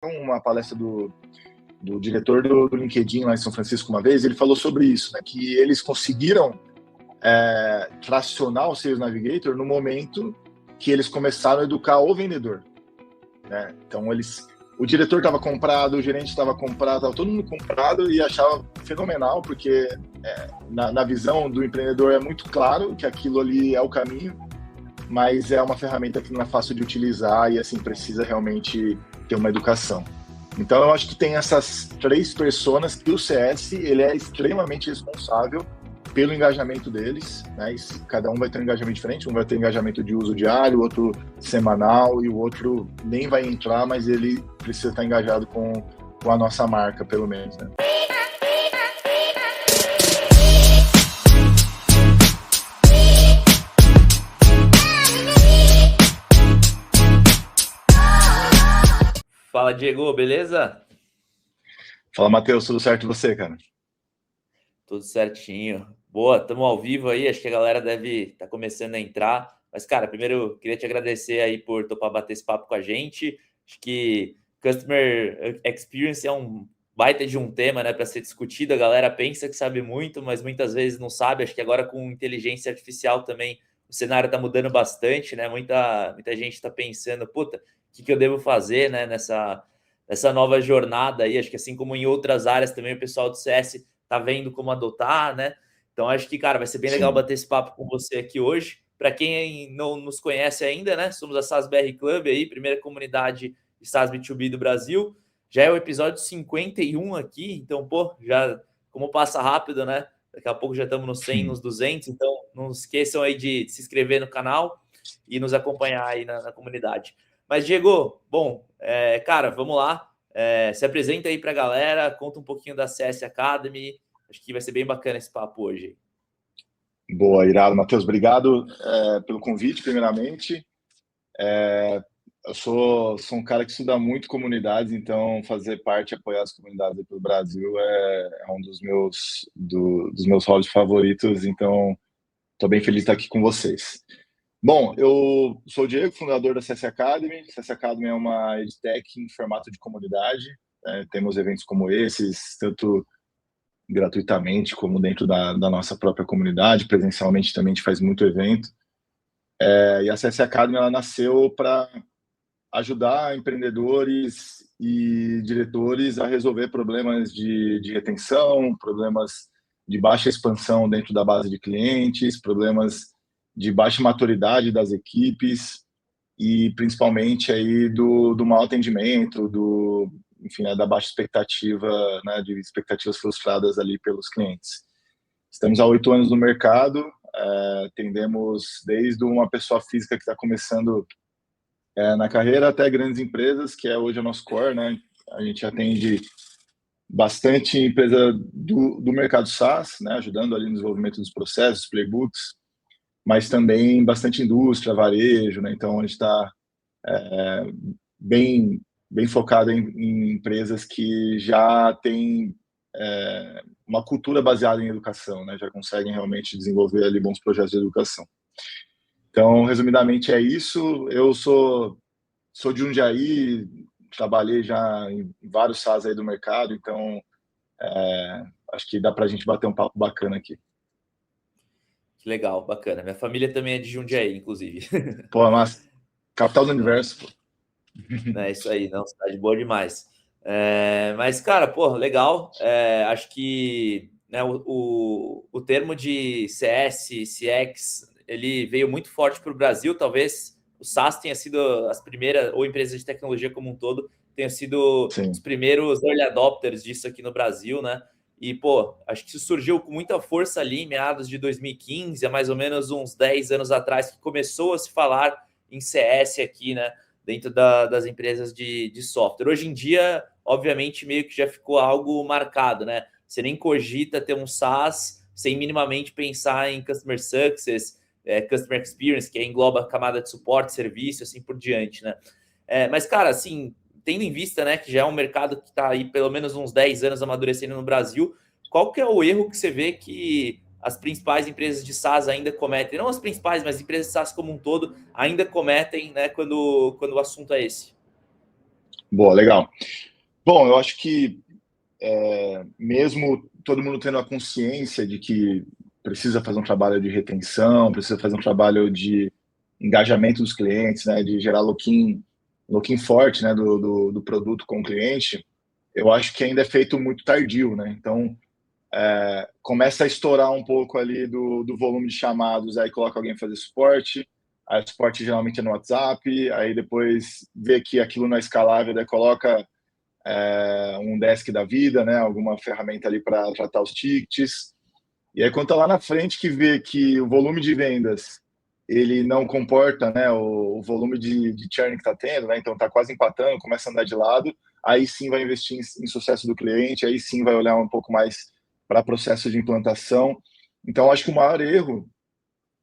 uma palestra do diretor do LinkedIn lá em São Francisco uma vez, ele falou sobre isso, né, que eles conseguiram tracionar o Sales Navigator no momento que eles começaram a educar o vendedor, né? Então o diretor estava comprado, o gerente estava comprado, estava todo mundo comprado e achava fenomenal, porque na visão do empreendedor é muito claro que aquilo ali é o caminho, mas é uma ferramenta que não é fácil de utilizar e assim precisa realmente ter uma educação. Então eu acho que tem essas 3 personas que o CS ele é extremamente responsável pelo engajamento deles, né? E cada um vai ter um engajamento diferente, um vai ter engajamento de uso diário, o outro semanal, e o outro nem vai entrar, mas ele precisa estar engajado com a nossa marca, pelo menos, né? Fala, Diego, beleza? Fala, Matheus, tudo certo e você, cara? Tudo certinho. Boa, estamos ao vivo aí, acho que a galera deve estar começando a entrar. Mas, cara, primeiro queria te agradecer aí por topar bater esse papo com a gente. Acho que Customer Experience é um baita de um tema, né, para ser discutido. A galera pensa que sabe muito, mas muitas vezes não sabe. Acho que agora com inteligência artificial também o cenário está mudando bastante, né? Muita gente está pensando, puta, o que eu devo fazer, né, nessa nova jornada aí? Acho que assim como em outras áreas também o pessoal do CS tá vendo como adotar, né? Então acho que, cara, vai ser bem legal bater esse papo com você aqui hoje. Para quem não nos conhece ainda, né? Somos a SaaS BR Club aí, primeira comunidade de SaaS B2B do Brasil. Já é o episódio 51 aqui, então, pô, já como passa rápido, né? Daqui a pouco já estamos nos 100, nos 200, então não esqueçam aí de se inscrever no canal e nos acompanhar aí na comunidade. Mas, Diego, bom, cara, vamos lá. Se apresenta aí para a galera, conta um pouquinho da CS Academy. Acho que vai ser bem bacana esse papo hoje. Boa, irado. Matheus, obrigado pelo convite, primeiramente. Eu sou um cara que estuda muito comunidades, então fazer parte e apoiar as comunidades pelo Brasil é um dos meus hobbies favoritos, então estou bem feliz de estar aqui com vocês. Bom, eu sou o Diego, fundador da CS Academy. CS Academy é uma edtech em formato de comunidade. Temos eventos como esses, tanto gratuitamente como dentro da nossa própria comunidade. Presencialmente também a gente faz muito evento. E a CS Academy ela nasceu para ajudar empreendedores e diretores a resolver problemas de retenção, problemas de baixa expansão dentro da base de clientes, problemas de baixa maturidade das equipes e principalmente aí do mau atendimento, enfim, da baixa expectativa, né, de expectativas frustradas ali pelos clientes. Estamos há 8 anos no mercado, atendemos desde uma pessoa física que está começando na carreira até grandes empresas, que é hoje o nosso core, né? A gente atende bastante empresa do mercado SaaS, né, ajudando ali no desenvolvimento dos processos, playbooks, mas também bastante indústria, varejo, né? Então a gente está bem focado em empresas que já têm uma cultura baseada em educação, né? Já conseguem realmente desenvolver ali bons projetos de educação. Então, resumidamente é isso. Eu sou de Jundiaí, trabalhei já em vários SaaS aí do mercado, então acho que dá para a gente bater um papo bacana aqui. Que legal, bacana. Minha família também é de Jundiaí, inclusive. Pô, mas capital do universo, pô. É isso aí, não, cidade boa demais. Mas, cara, pô, legal. Acho que, né, o termo de CS, CX, ele veio muito forte para o Brasil. Talvez o SaaS tenha sido as primeiras, ou empresas de tecnologia como um todo, tenham sido Sim. os primeiros early adopters disso aqui no Brasil, né? E, pô, acho que isso surgiu com muita força ali em meados de 2015, há mais ou menos uns 10 anos atrás, que começou a se falar em CS aqui, né? Dentro das empresas de software. Hoje em dia, obviamente, meio que já ficou algo marcado, né? Você nem cogita ter um SaaS sem minimamente pensar em Customer Success, Customer Experience, que engloba a camada de suporte, serviço, assim por diante, né? Mas, cara, assim, tendo em vista, né, que já é um mercado que está aí pelo menos uns 10 anos amadurecendo no Brasil, qual que é o erro que você vê que as principais empresas de SaaS ainda cometem, não as principais, mas empresas de SaaS como um todo, ainda cometem, né, quando o assunto é esse? Boa, legal. Bom, eu acho que mesmo todo mundo tendo a consciência de que precisa fazer um trabalho de retenção, precisa fazer um trabalho de engajamento dos clientes, né, de gerar look-in forte, né, do produto com o cliente, eu acho que ainda é feito muito tardio, né? Então, começa a estourar um pouco ali do volume de chamados, aí coloca alguém fazer suporte, aí o suporte geralmente é no WhatsApp, aí depois vê que aquilo não é escalável, daí coloca um desk da vida, né, alguma ferramenta ali para tratar os tickets. E aí, quando está lá na frente, que vê que o volume de vendas ele não comporta, né, o volume de churn que está tendo, né, então está quase empatando, começa a andar de lado, aí sim vai investir em sucesso do cliente, aí sim vai olhar um pouco mais para processo de implantação. Então, acho que o maior erro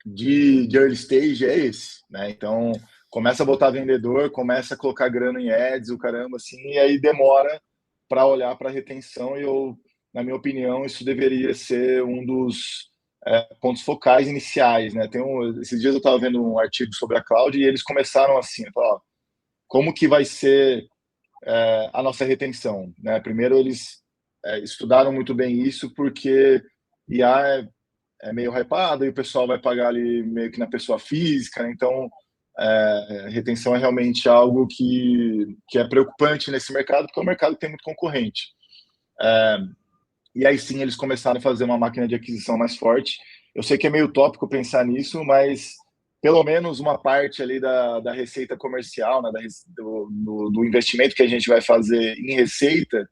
de early stage é esse, né? Então, começa a botar vendedor, começa a colocar grana em ads, o caramba, assim, e aí demora para olhar para a retenção. E eu, na minha opinião, isso deveria ser um dos pontos focais iniciais, né? Esses dias eu estava vendo um artigo sobre a cloud e eles começaram assim, ó, como que vai ser a nossa retenção, né? Primeiro eles estudaram muito bem isso porque IA é meio hypado e o pessoal vai pagar ali meio que na pessoa física, né? Então retenção é realmente algo que é preocupante nesse mercado, porque é um mercado que tem muito concorrente. E aí sim eles começaram a fazer uma máquina de aquisição mais forte. Eu sei que é meio utópico pensar nisso, mas pelo menos uma parte ali da receita comercial, né, do investimento que a gente vai fazer em receita,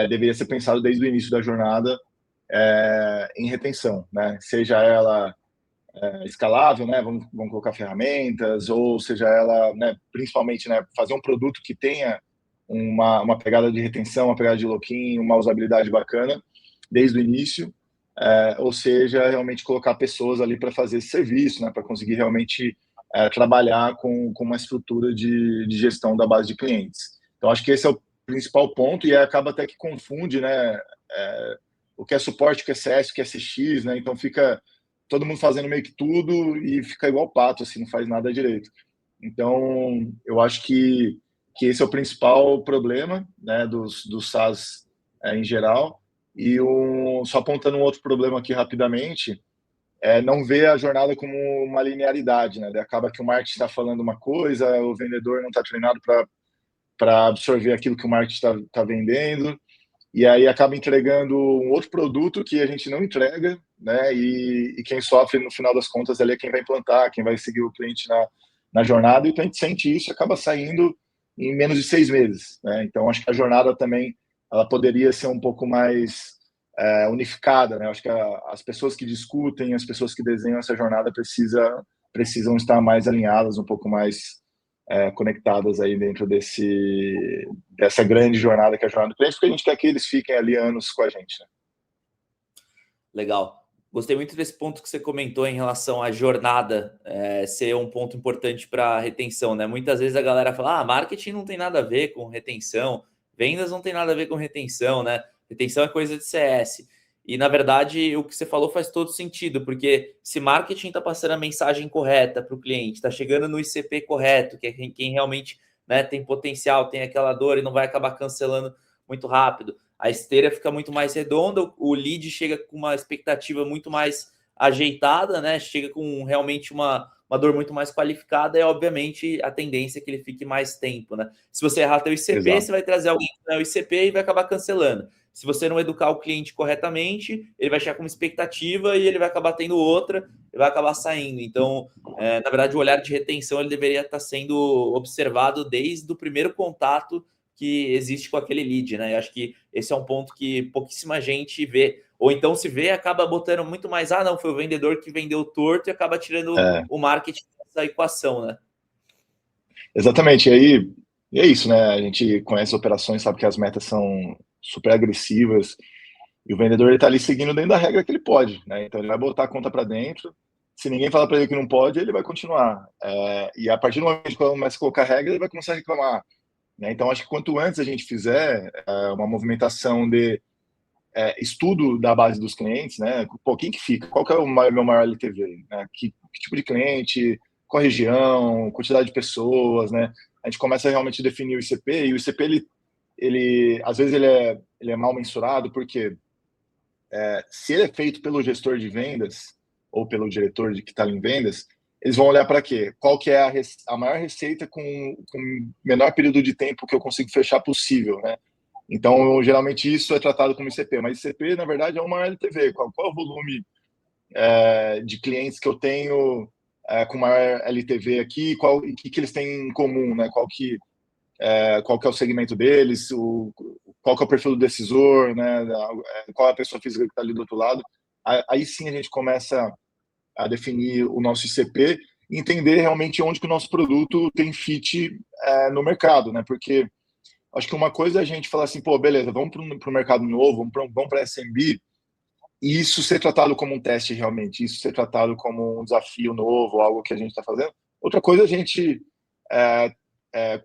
deveria ser pensado desde o início da jornada em retenção, né? Seja ela escalável, né? Vamos colocar ferramentas, ou seja ela, né, principalmente, né, fazer um produto que tenha uma pegada de retenção, uma pegada de lock-in, uma usabilidade bacana desde o início, ou seja, realmente colocar pessoas ali para fazer esse serviço, né, para conseguir realmente trabalhar com uma estrutura de gestão da base de clientes. Então, acho que esse é o principal ponto e acaba até que confunde, né, o que é suporte, o que é CS, o que é CX, né, então fica todo mundo fazendo meio que tudo e fica igual pato, assim, não faz nada direito. Então, eu acho que esse é o principal problema, né, dos SaaS em geral. E só apontando um outro problema aqui rapidamente, não ver a jornada como uma linearidade, né? Acaba que o marketing está falando uma coisa, o vendedor não está treinado para absorver aquilo que o marketing está vendendo, e aí acaba entregando um outro produto que a gente não entrega, né? E quem sofre no final das contas ali é quem vai implantar, quem vai seguir o cliente na jornada, e o cliente sente isso e acaba saindo em menos de 6 meses, né? Então acho que a jornada também ela poderia ser um pouco mais unificada, né? Acho que as pessoas que discutem, as pessoas que desenham essa jornada precisam estar mais alinhadas, um pouco mais conectadas aí dentro dessa grande jornada que é a jornada do cliente, porque a gente quer que eles fiquem ali anos com a gente, né? Legal. Gostei muito desse ponto que você comentou em relação à jornada ser um ponto importante para retenção, né? Muitas vezes a galera fala, marketing não tem nada a ver com retenção, vendas não tem nada a ver com retenção, né? Retenção é coisa de CS. E, na verdade, o que você falou faz todo sentido, porque se marketing está passando a mensagem correta para o cliente, está chegando no ICP correto, que é quem realmente, né, tem potencial, tem aquela dor e não vai acabar cancelando muito rápido, a esteira fica muito mais redonda, o lead chega com uma expectativa muito mais ajeitada, né? Chega com realmente uma dor muito mais qualificada e, obviamente, a tendência é que ele fique mais tempo, né? Se você errar teu ICP, Exato. você vai trazer alguém que não é o ICP e vai acabar cancelando. Se você não educar o cliente corretamente, ele vai chegar com uma expectativa e ele vai acabar tendo outra e vai acabar saindo. Então, na verdade, o olhar de retenção ele deveria estar sendo observado desde o primeiro contato que existe com aquele lead, né? Eu acho que esse é um ponto que pouquíssima gente vê. Ou então se vê, acaba botando muito mais, não, foi o vendedor que vendeu torto e acaba tirando o marketing dessa equação, né? Exatamente. E é isso, né? A gente conhece operações, sabe que as metas são super agressivas e o vendedor está ali seguindo dentro da regra que ele pode, né? Então ele vai botar a conta para dentro. Se ninguém falar para ele que não pode, ele vai continuar. E a partir do momento que ele começa a colocar regra, ele vai começar a reclamar, né? Então acho que quanto antes a gente fizer uma movimentação de estudo da base dos clientes, né? Pô, quem que fica? Qual que é o meu maior LTV? Né? Que tipo de cliente? qual a região, quantidade de pessoas, né? A gente começa a realmente definir o ICP, e o ICP, ele às vezes ele é mal mensurado, porque se ele é feito pelo gestor de vendas ou pelo diretor que está em vendas, eles vão olhar para quê? Qual que é a maior receita com o menor período de tempo que eu consigo fechar possível, né? Então, geralmente isso é tratado como ICP, mas ICP, na verdade, é uma LTV. Qual é o volume de clientes que eu tenho com maior LTV aqui, o que eles têm em comum, né? Qual que é o segmento deles, qual que é o perfil do decisor, né? Qual é a pessoa física que está ali do outro lado. Aí sim a gente começa a definir o nosso ICP e entender realmente onde que o nosso produto tem fit no mercado, né? Porque acho que uma coisa é a gente falar assim, pô, beleza, vamos para o mercado novo, vamos para SMB, e isso ser tratado como um teste realmente, isso ser tratado como um desafio novo, algo que a gente está fazendo. Outra coisa é a gente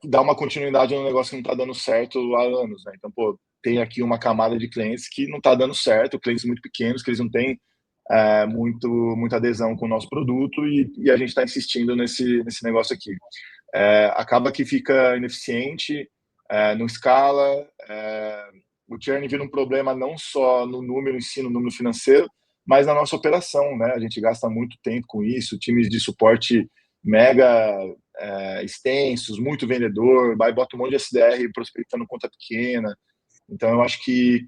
dar uma continuidade no negócio que não está dando certo há anos, né? Então, pô, tem aqui uma camada de clientes que não está dando certo, clientes muito pequenos, que eles não têm muita adesão com o nosso produto, e a gente está insistindo nesse negócio aqui. Acaba que fica ineficiente, não escala, o churn vira um problema não só no número em si, no número financeiro, mas na nossa operação, né? A gente gasta muito tempo com isso, times de suporte mega extensos, muito vendedor, vai bota um monte de SDR prospectando conta pequena. Então, eu acho que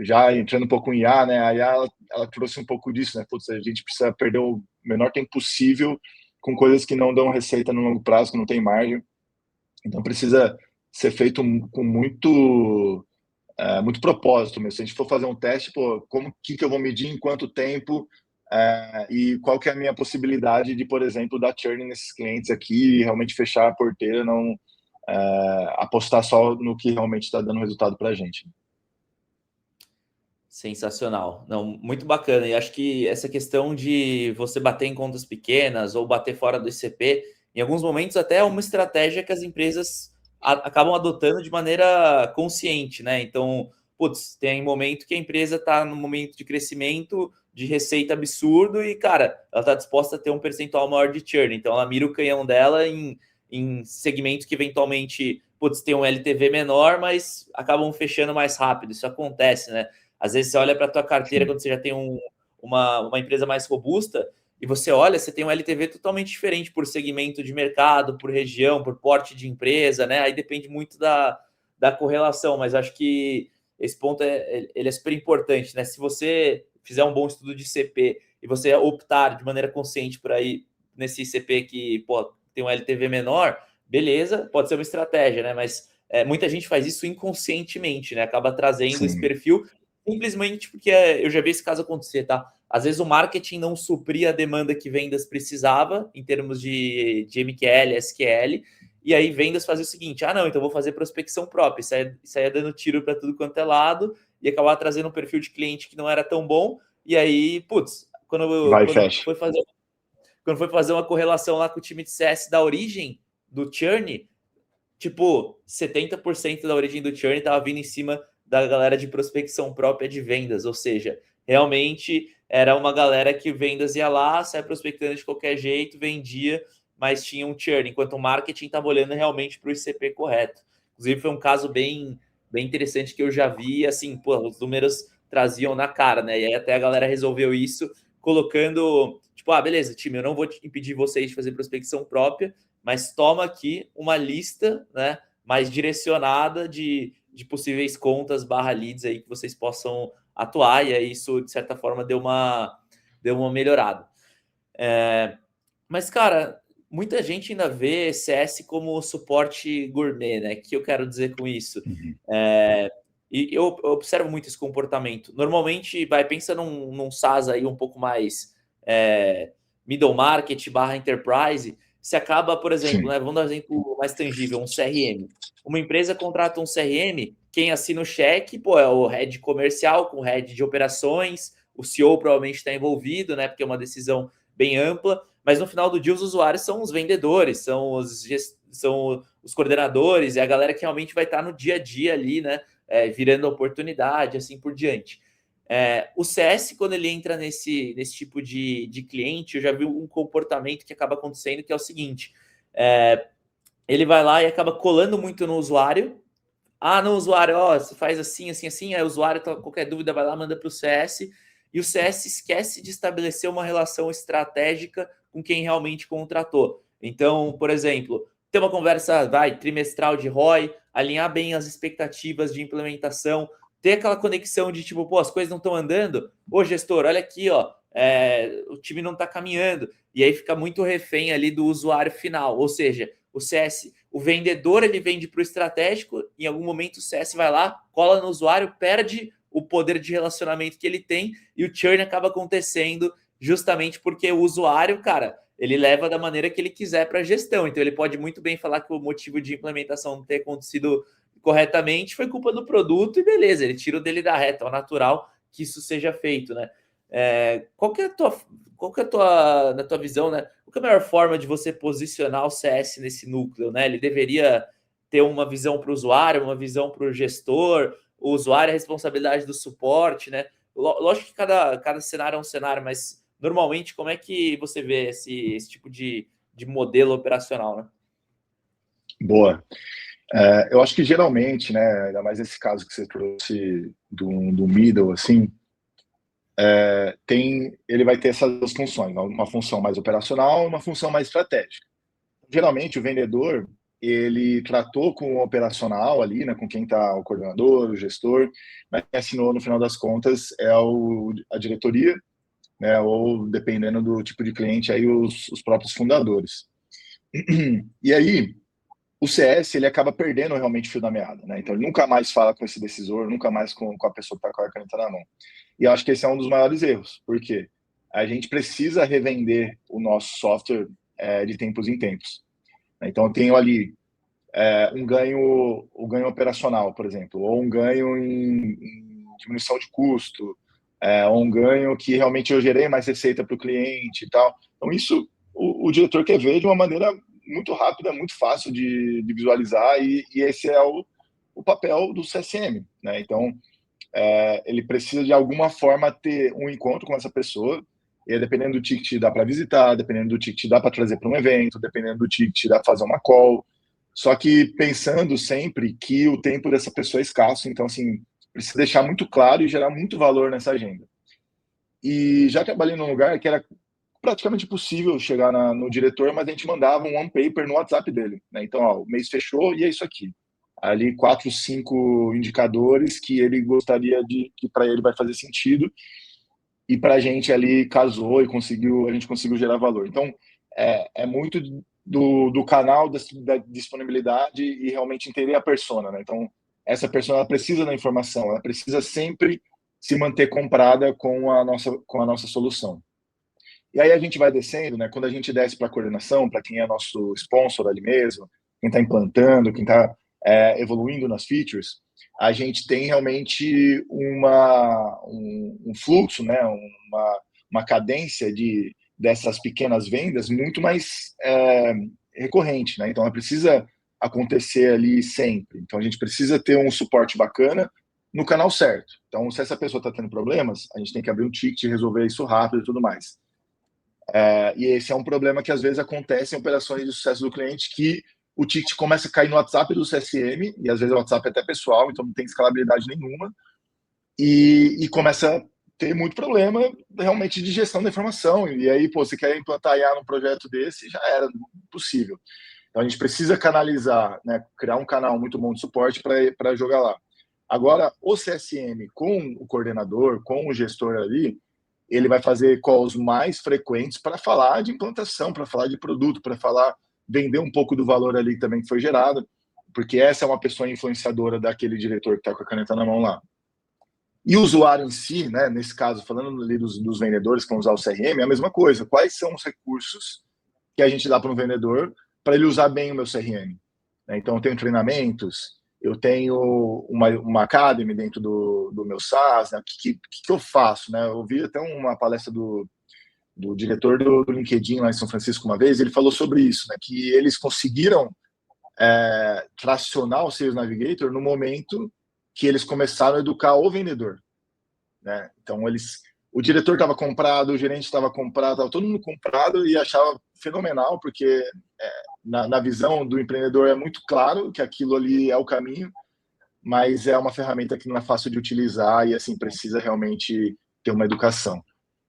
já entrando um pouco em IA, né? A IA, ela trouxe um pouco disso, né? Putz, a gente precisa perder o menor tempo possível com coisas que não dão receita no longo prazo, que não tem margem. Então, precisa ser feito com muito propósito mesmo. Se a gente for fazer um teste, pô, que eu vou medir em quanto tempo e qual que é a minha possibilidade de, por exemplo, dar churn nesses clientes aqui e realmente fechar a porteira, não apostar só no que realmente está dando resultado para a gente. Sensacional. Não, muito bacana. E acho que essa questão de você bater em contas pequenas ou bater fora do ICP, em alguns momentos até é uma estratégia que as empresas acabam adotando de maneira consciente, né? Então, putz, tem momento que a empresa está no momento de crescimento, de receita absurdo e, cara, ela está disposta a ter um percentual maior de churn. Então, ela mira o canhão dela em segmentos que eventualmente, putz, tem um LTV menor, mas acabam fechando mais rápido. Isso acontece, né? Às vezes você olha para a tua carteira quando você já tem uma empresa mais robusta e você olha, você tem um LTV totalmente diferente por segmento de mercado, por região, por porte de empresa, né? Aí depende muito da correlação, mas acho que esse ponto ele é super importante, né? Se você fizer um bom estudo de CP e você optar de maneira consciente por aí nesse CP que tem um LTV menor, beleza, pode ser uma estratégia, né? Mas muita gente faz isso inconscientemente, né? Acaba trazendo esse perfil simplesmente porque eu já vi esse caso acontecer, tá? Às vezes o marketing não supria a demanda que vendas precisava em termos de MQL, SQL, e aí vendas fazia o seguinte, não, então vou fazer prospecção própria, saia dando tiro para tudo quanto é lado, e acabar trazendo um perfil de cliente que não era tão bom, e aí, putz, quando foi fazer uma correlação lá com o time de CS da origem do churn, tipo, 70% da origem do churn estava vindo em cima da galera de prospecção própria de vendas, ou seja, realmente era uma galera que vendas ia lá, sai prospectando de qualquer jeito, vendia, mas tinha um churn, enquanto o marketing estava olhando realmente para o ICP correto. Inclusive, foi um caso bem interessante que eu já vi, assim, pô, os números traziam na cara, né? E aí até a galera resolveu isso, colocando, tipo, beleza, time, eu não vou impedir vocês de fazer prospecção própria, mas toma aqui uma lista, né, mais direcionada de possíveis contas / leads aí que vocês possam atuar, e aí isso, de certa forma, deu uma melhorada. Mas, cara, muita gente ainda vê CS como suporte gourmet, né? O que eu quero dizer com isso? E eu observo muito esse comportamento. Normalmente, pensa num SaaS aí um pouco mais middle market / enterprise. Se acaba, por exemplo, né, vamos dar um exemplo mais tangível, um CRM. Uma empresa contrata um CRM, quem assina o cheque, é o head comercial com o head de operações, o CEO provavelmente está envolvido, né, porque é uma decisão bem ampla, mas no final do dia os usuários são os vendedores, são os coordenadores, é a galera que realmente vai estar no dia a dia ali, né, virando oportunidade, assim por diante. O CS, quando ele entra nesse tipo de cliente, eu já vi um comportamento que acaba acontecendo, que é o seguinte, ele vai lá e acaba colando muito no usuário. No usuário, você faz assim, assim, assim, aí o usuário, qualquer dúvida, vai lá, manda para o CS, e o CS esquece de estabelecer uma relação estratégica com quem realmente contratou. Então, por exemplo, ter uma conversa, trimestral de ROI, alinhar bem as expectativas de implementação, ter aquela conexão de tipo, as coisas não estão andando, gestor, olha aqui, o time não está caminhando, e aí fica muito refém ali do usuário final, ou seja, o CS, o vendedor, ele vende para o estratégico, em algum momento o CS vai lá, cola no usuário, perde o poder de relacionamento que ele tem, e o churn acaba acontecendo justamente porque o usuário, cara, ele leva da maneira que ele quiser para a gestão. Então ele pode muito bem falar que o motivo de implementação não ter acontecido corretamente foi culpa do produto, e beleza, ele tira o dele da reta, é natural que isso seja feito, né? Qual que é a tua, na tua visão, né? Qual que é a melhor forma de você posicionar o CS nesse núcleo, né? Ele deveria ter uma visão para o usuário, uma visão para o gestor, o usuário é a responsabilidade do suporte, né? Lógico que cada cenário é um cenário, mas normalmente como é que você vê esse tipo de modelo operacional, né? Boa. Eu acho que geralmente, né, ainda mais nesse caso que você trouxe do middle, assim, ele vai ter essas duas funções, uma função mais operacional, uma função mais estratégica. Geralmente o vendedor, ele tratou com o operacional ali, né, com quem está o coordenador, o gestor, mas quem assinou no final das contas é a diretoria, né, ou dependendo do tipo de cliente, aí os próprios fundadores. E aí, o CS, ele acaba perdendo realmente o fio da meada, né? Então, ele nunca mais fala com esse decisor, nunca mais com a pessoa que está com a caneta na mão. E eu acho que esse é um dos maiores erros, porque a gente precisa revender o nosso software de tempos em tempos. Então, eu tenho ali um ganho operacional, por exemplo, ou um ganho em diminuição de custo, ou um ganho que realmente eu gerei mais receita para o cliente e tal. Então, isso o diretor quer ver de uma maneira muito rápida, muito fácil de visualizar, e esse é o papel do CSM, né? Então, ele precisa de alguma forma ter um encontro com essa pessoa, e dependendo do ticket dá para visitar, dependendo do ticket dá para trazer para um evento, dependendo do ticket dá para fazer uma call, só que pensando sempre que o tempo dessa pessoa é escasso, então assim, precisa deixar muito claro e gerar muito valor nessa agenda. E já trabalhei num lugar que era praticamente impossível chegar no diretor, mas a gente mandava um one-paper no WhatsApp dele, né? Então, o mês fechou e é isso aqui. Ali 4, 5 indicadores que ele gostaria que para ele vai fazer sentido, e para a gente ali casou e a gente conseguiu gerar valor. Então, é muito do canal da disponibilidade e realmente entender a persona, né? Então, essa persona ela precisa da informação, ela precisa sempre se manter comprada com a nossa solução. E aí a gente vai descendo, né? Quando a gente desce para a coordenação, para quem é nosso sponsor ali mesmo, quem está implantando, quem está evoluindo nas features, a gente tem realmente um fluxo, né? Uma cadência dessas pequenas vendas muito mais recorrente, né? Então ela precisa acontecer ali sempre. Então a gente precisa ter um suporte bacana no canal certo. Então, se essa pessoa está tendo problemas, a gente tem que abrir um ticket e resolver isso rápido e tudo mais. E esse é um problema que às vezes acontece em operações de sucesso do cliente, que o ticket começa a cair no WhatsApp do CSM, e às vezes o WhatsApp é até pessoal, então não tem escalabilidade nenhuma, e começa a ter muito problema realmente de gestão da informação. E aí, você quer implantar IA num projeto desse, já era possível. Então a gente precisa canalizar, né, criar um canal muito bom de suporte para jogar lá. Agora, o CSM com o coordenador, com o gestor ali, ele vai fazer calls mais frequentes para falar de implantação, para falar de produto, para vender um pouco do valor ali também que foi gerado, porque essa é uma pessoa influenciadora daquele diretor que está com a caneta na mão lá. E o usuário em si, né, nesse caso, falando ali dos vendedores que vão usar o CRM, é a mesma coisa. Quais são os recursos que a gente dá para um vendedor para ele usar bem o meu CRM? Então, eu tenho treinamentos, eu tenho uma academy dentro do meu SaaS, né? O que eu faço? Né? Eu vi até uma palestra do diretor do LinkedIn lá em São Francisco uma vez, ele falou sobre isso, né? Que eles conseguiram tracionar o Sales Navigator no momento que eles começaram a educar o vendedor. né? Então, o diretor estava comprado, o gerente estava comprado, estava todo mundo comprado e achava fenomenal, porque na visão do empreendedor é muito claro que aquilo ali é o caminho, mas é uma ferramenta que não é fácil de utilizar e, assim, precisa realmente ter uma educação.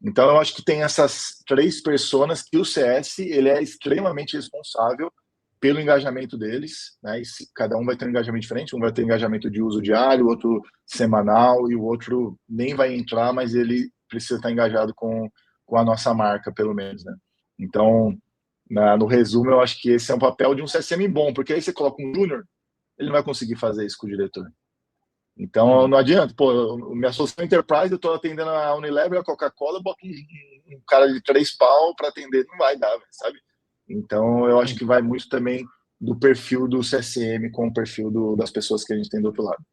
Então, eu acho que tem essas 3 personas que o CS ele é extremamente responsável pelo engajamento deles, né? E cada um vai ter um engajamento diferente, um vai ter engajamento de uso diário, o outro semanal, e o outro nem vai entrar, mas ele precisa estar engajado com a nossa marca, pelo menos, né? Então, no resumo, eu acho que esse é um papel de um CSM bom, porque aí você coloca um júnior, ele não vai conseguir fazer isso com o diretor. Então, não adianta, pô, minha solução Enterprise, eu estou atendendo a Unilever, a Coca-Cola, eu boto um cara de 3 pau para atender, não vai dar, sabe? Então, eu acho que vai muito também do perfil do CSM com o perfil das pessoas que a gente tem do outro lado.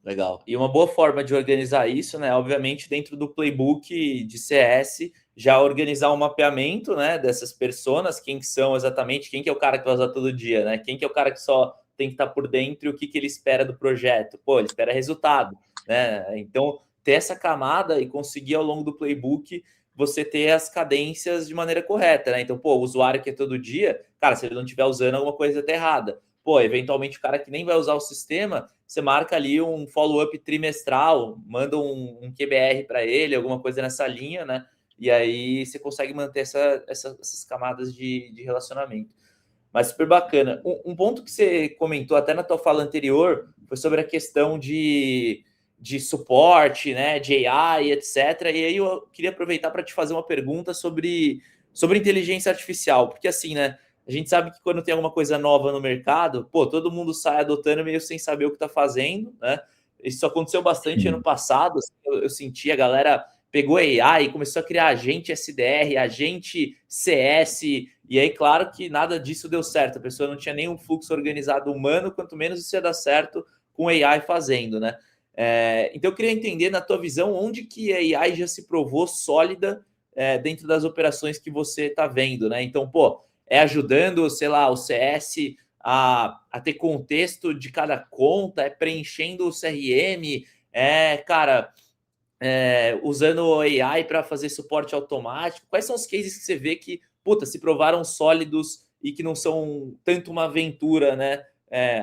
Legal. E uma boa forma de organizar isso, né? Obviamente, dentro do playbook de CS, já organizar um mapeamento, né, dessas personas, quem que são exatamente, quem que é o cara que vai usar todo dia, né? Quem que é o cara que só tem que estar por dentro e o que que ele espera do projeto. Pô, ele espera resultado, né? Então, ter essa camada e conseguir ao longo do playbook você ter as cadências de maneira correta, né? Então, pô, o usuário que é todo dia, cara, se ele não estiver usando, alguma coisa tá errada. Pô, eventualmente o cara que nem vai usar o sistema, você marca ali um follow-up trimestral, manda um QBR para ele, alguma coisa nessa linha, né? E aí você consegue manter essas camadas de relacionamento. Mas super bacana. Um ponto que você comentou até na tua fala anterior foi sobre a questão de suporte, né, de AI, etc. E aí eu queria aproveitar para te fazer uma pergunta sobre inteligência artificial, porque assim, né, a gente sabe que quando tem alguma coisa nova no mercado, pô, todo mundo sai adotando meio sem saber o que está fazendo, né? Isso aconteceu bastante ano passado, assim, eu senti a galera pegou AI e começou a criar agente SDR, agente CS, e aí, claro que nada disso deu certo, a pessoa não tinha nenhum fluxo organizado humano, quanto menos isso ia dar certo com AI fazendo, né? Então eu queria entender, na tua visão, onde que a AI já se provou sólida dentro das operações que você está vendo, né? Então, pô, ajudando, sei lá, o CS a ter contexto de cada conta, preenchendo o CRM, cara, usando o AI para fazer suporte automático. Quais são os cases que você vê que, puta, se provaram sólidos e que não são tanto uma aventura, né,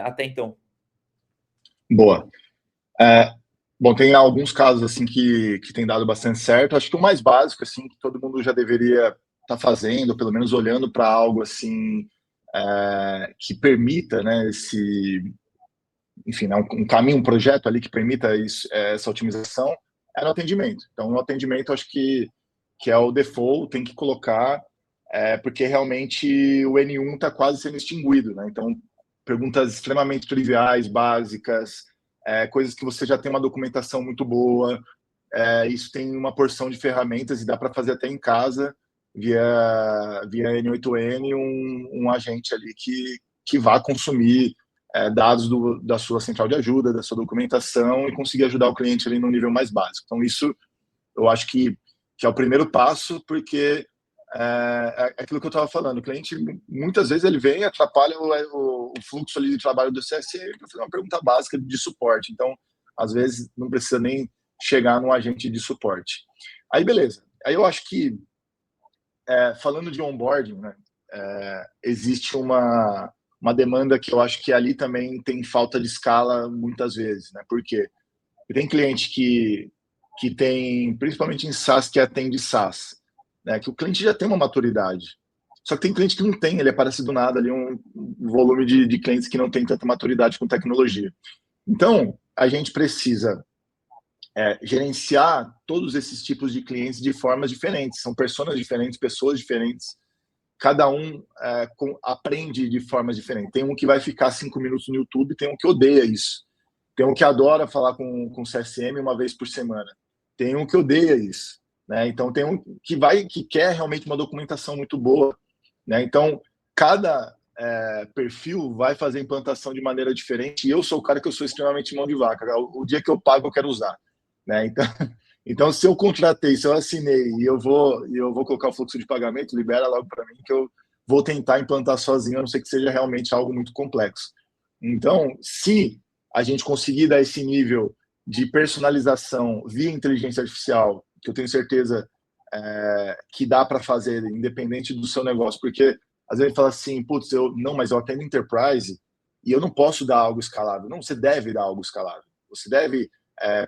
até então? Boa. Bom, tem alguns casos assim que tem dado bastante certo. Acho que o mais básico, assim, que todo mundo já deveria estar fazendo, pelo menos olhando para algo assim que permita, né, enfim, né, um caminho, um projeto ali que permita essa otimização, é no atendimento. Então, no atendimento, acho que é o default, tem que colocar, porque realmente o N1 está quase sendo extinguido, né? Então, perguntas extremamente triviais, básicas, coisas que você já tem uma documentação muito boa, isso tem uma porção de ferramentas e dá para fazer até em casa, via N8N, um agente ali que vá consumir dados da sua central de ajuda, da sua documentação e conseguir ajudar o cliente ali no nível mais básico. Então, isso eu acho que é o primeiro passo, porque é aquilo que eu estava falando, o cliente, muitas vezes, ele vem e atrapalha o fluxo ali de trabalho do CSE para fazer uma pergunta básica de suporte. Então, às vezes, não precisa nem chegar num agente de suporte. Aí, beleza. Aí eu acho que, falando de onboarding, né, existe uma demanda que eu acho que ali também tem falta de escala muitas vezes, né? Por quê? Porque tem cliente que tem, principalmente em SaaS, que atende SaaS, né? Que o cliente já tem uma maturidade. Só que tem cliente que não tem, ele aparece do nada ali um volume de clientes que não tem tanta maturidade com tecnologia. Então, a gente precisa gerenciar todos esses tipos de clientes de formas diferentes. São personas diferentes, pessoas diferentes, cada um aprende de formas diferentes. Tem um que vai ficar 5 minutos no YouTube, tem um que odeia isso. Tem um que adora falar com CSM uma vez por semana. Tem um que odeia isso, né? Então tem um que quer realmente uma documentação muito boa, né? Então cada perfil vai fazer a implantação de maneira diferente. E eu sou o cara que eu sou extremamente mão de vaca. O dia que eu pago eu quero usar, né? Então, se eu contratei, se eu assinei e eu vou colocar o fluxo de pagamento, libera logo para mim que eu vou tentar implantar sozinho, a não ser que seja realmente algo muito complexo. Então, se a gente conseguir dar esse nível de personalização via inteligência artificial, que eu tenho certeza que dá para fazer, independente do seu negócio, porque às vezes fala assim, putz, mas eu atendo enterprise e eu não posso dar algo escalável. Não, você deve dar algo escalável. Você deve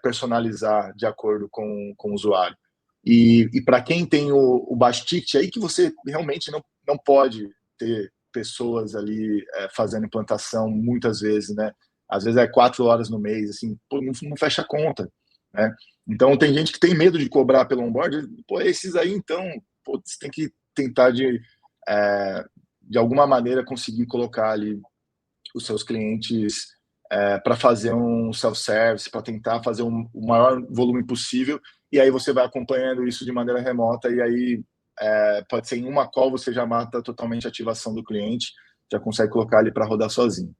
personalizar de acordo com o usuário. E para quem tem o baixo ticket, aí que você realmente não pode ter pessoas ali fazendo implantação muitas vezes, né? Às vezes é 4 horas no mês, assim, pô, não fecha a conta, né? Então tem gente que tem medo de cobrar pelo onboard, pô, esses aí então, pô, você tem que tentar de alguma maneira conseguir colocar ali os seus clientes para fazer um self-service, para tentar fazer o maior volume possível, e aí você vai acompanhando isso de maneira remota, e aí pode ser em uma call você já mata totalmente a ativação do cliente, já consegue colocar ele para rodar sozinho.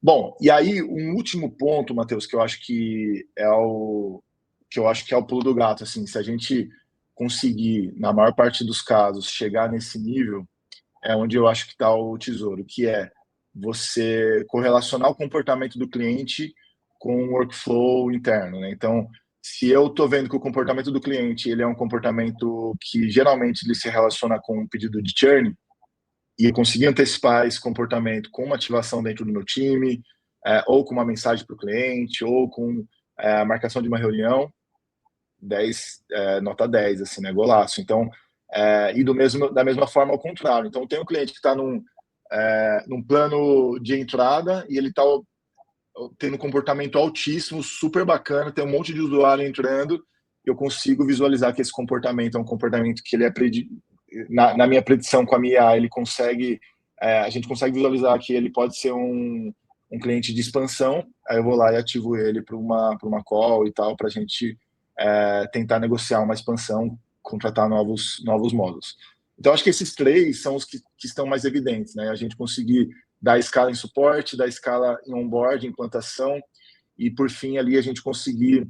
Bom, e aí um último ponto, Matheus, que eu acho que é o pulo do gato, assim, se a gente conseguir, na maior parte dos casos, chegar nesse nível, é onde eu acho que está o tesouro, que é você correlacionar o comportamento do cliente com o workflow interno, né? Então, se eu estou vendo que o comportamento do cliente ele é um comportamento que geralmente ele se relaciona com um pedido de churn, e eu conseguir antecipar esse comportamento com uma ativação dentro do meu time, ou com uma mensagem para o cliente, ou com a marcação de uma reunião, 10, nota 10, assim, né? Golaço. Então, e da mesma forma ao contrário. Então, tem um cliente que está num plano de entrada e ele está tendo um comportamento altíssimo, super bacana, tem um monte de usuário entrando, eu consigo visualizar que esse comportamento é um comportamento que ele é na minha predição com a minha IA, ele consegue, a gente consegue visualizar que ele pode ser um cliente de expansão, aí eu vou lá e ativo ele para uma call e tal, para a gente tentar negociar uma expansão, contratar novos módulos. Então, acho que esses 3 são os que estão mais evidentes, né? A gente conseguir dar escala em suporte, dar escala em onboard, implantação, e por fim ali a gente conseguir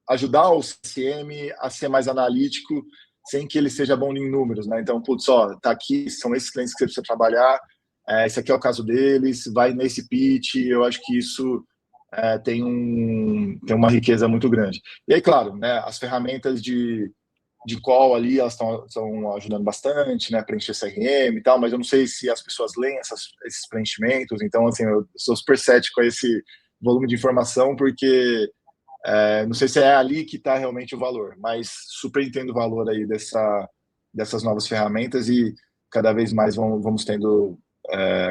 ajudar o CCM a ser mais analítico, sem que ele seja bom em números, né? Então, putz, tá aqui, são esses clientes que você precisa trabalhar, esse aqui é o caso deles, vai nesse pitch, eu acho que isso tem uma riqueza muito grande. E aí, claro, né, as ferramentas de call ali, elas estão ajudando bastante, né, preencher CRM e tal, mas eu não sei se as pessoas leem esses preenchimentos, então, assim, eu sou super cético a esse volume de informação, porque não sei se é ali que está realmente o valor, mas super entendo o valor aí dessas novas ferramentas e cada vez mais vamos tendo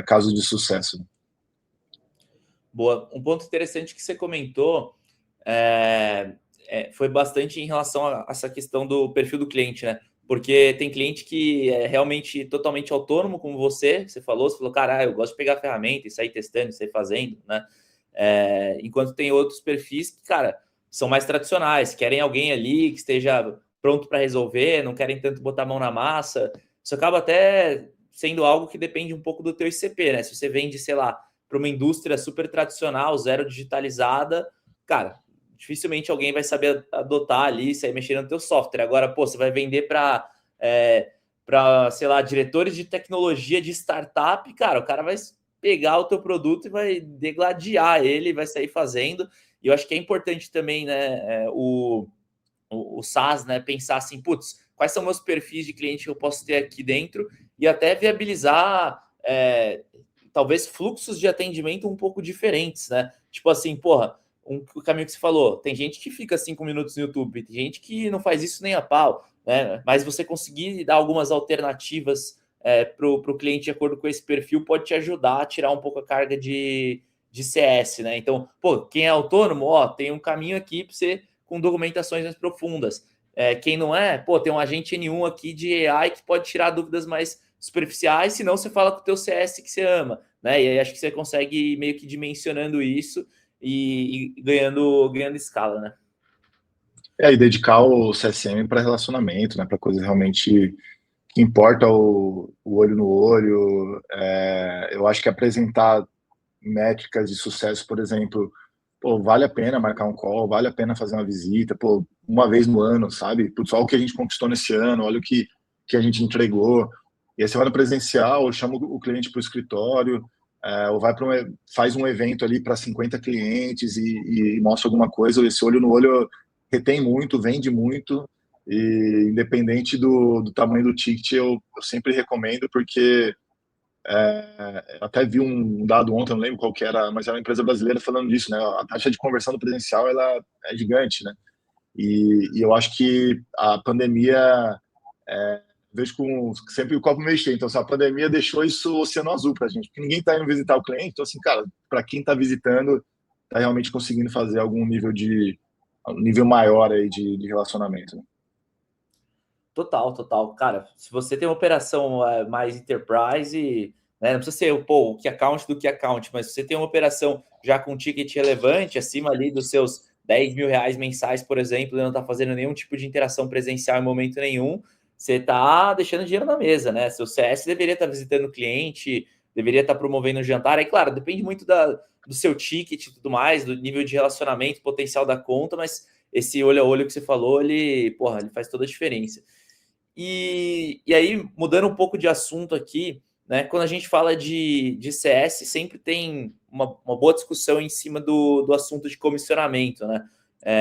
casos de sucesso. Boa. Um ponto interessante que você comentou foi bastante em relação a essa questão do perfil do cliente, né? Porque tem cliente que é realmente totalmente autônomo, como você falou, cara, eu gosto de pegar a ferramenta e sair testando, sair fazendo, né? Enquanto tem outros perfis que, cara, são mais tradicionais, querem alguém ali que esteja pronto para resolver, não querem tanto botar a mão na massa. Isso acaba até sendo algo que depende um pouco do teu ICP, né? Se você vende, sei lá, para uma indústria super tradicional, zero digitalizada, cara, dificilmente alguém vai saber adotar ali, sair mexendo no teu software. Agora, pô, você vai vender para, sei lá, diretores de tecnologia de startup, cara, o cara vai pegar o teu produto e vai degladiar ele, vai sair fazendo. E eu acho que é importante também, né, o SaaS, né, pensar assim, putz, quais são meus perfis de cliente que eu posso ter aqui dentro e até viabilizar talvez fluxos de atendimento um pouco diferentes, né? Tipo assim, porra, o caminho que você falou, tem gente que fica 5 minutos no YouTube, tem gente que não faz isso nem a pau, né? Mas você conseguir dar algumas alternativas para o cliente de acordo com esse perfil pode te ajudar a tirar um pouco a carga de CS, né? Então, pô, quem é autônomo, tem um caminho aqui para você com documentações mais profundas. Quem não é, pô, tem um agente N1 aqui de AI que pode tirar dúvidas mais superficiais, senão você fala com o teu CS que você ama, né? E aí acho que você consegue ir meio que dimensionando isso e ganhando escala, né? E dedicar o CSM para relacionamento, né? Para coisas realmente que importa o olho no olho. Eu acho que apresentar métricas de sucesso, por exemplo, pô, vale a pena marcar um call, vale a pena fazer uma visita, pô, uma vez no ano, sabe? Putz, olha o que a gente conquistou nesse ano, olha o que a gente entregou. E aí você vai no presencial, chama o cliente para o escritório, ou faz um evento ali para 50 clientes e mostra alguma coisa, esse olho no olho retém muito, vende muito, e independente do tamanho do ticket, eu sempre recomendo, porque até vi um dado ontem, não lembro qual que era, mas era uma empresa brasileira falando disso, né? A taxa de conversão do presencial, ela é gigante, né? E eu acho que a pandemia, vejo sempre o copo meio cheio. Então, assim, a pandemia deixou isso oceano azul para a gente, porque ninguém está indo visitar o cliente. Então, assim, cara, para quem está visitando, está realmente conseguindo fazer algum nível maior aí de relacionamento, né? Total, total. Cara, se você tem uma operação mais enterprise, né, não precisa ser o key account do key account, mas se você tem uma operação já com ticket relevante, acima ali dos seus 10 mil reais mensais, por exemplo, e não está fazendo nenhum tipo de interação presencial em momento nenhum, você está deixando dinheiro na mesa, né? Seu CS deveria estar visitando o cliente, deveria estar promovendo um jantar. Aí, claro, depende muito do seu ticket e tudo mais, do nível de relacionamento potencial da conta, mas esse olho a olho que você falou, ele faz toda a diferença. E aí, mudando um pouco de assunto aqui, né? Quando a gente fala de CS, sempre tem uma boa discussão em cima do assunto de comissionamento, né?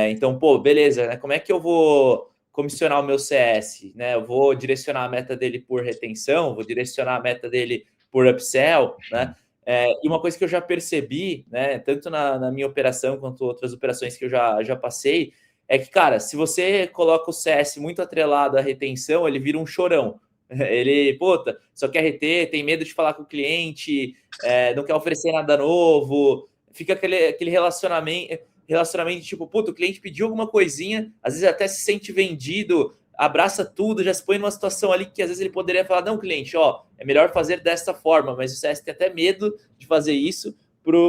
Então, pô, beleza, né? Como é que eu vou comissionar o meu CS? Né? Eu vou direcionar a meta dele por retenção, vou direcionar a meta dele por upsell, né? E uma coisa que eu já percebi, né? Tanto na minha operação quanto outras operações que eu já passei, é que, cara, se você coloca o CS muito atrelado à retenção, ele vira um chorão. Ele, puta, só quer reter, tem medo de falar com o cliente, não quer oferecer nada novo, fica aquele relacionamento tipo, puta, o cliente pediu alguma coisinha, às vezes até se sente vendido, abraça tudo, já se põe numa situação ali que às vezes ele poderia falar, não, cliente, ó, é melhor fazer desta forma, mas o CS tem até medo de fazer isso,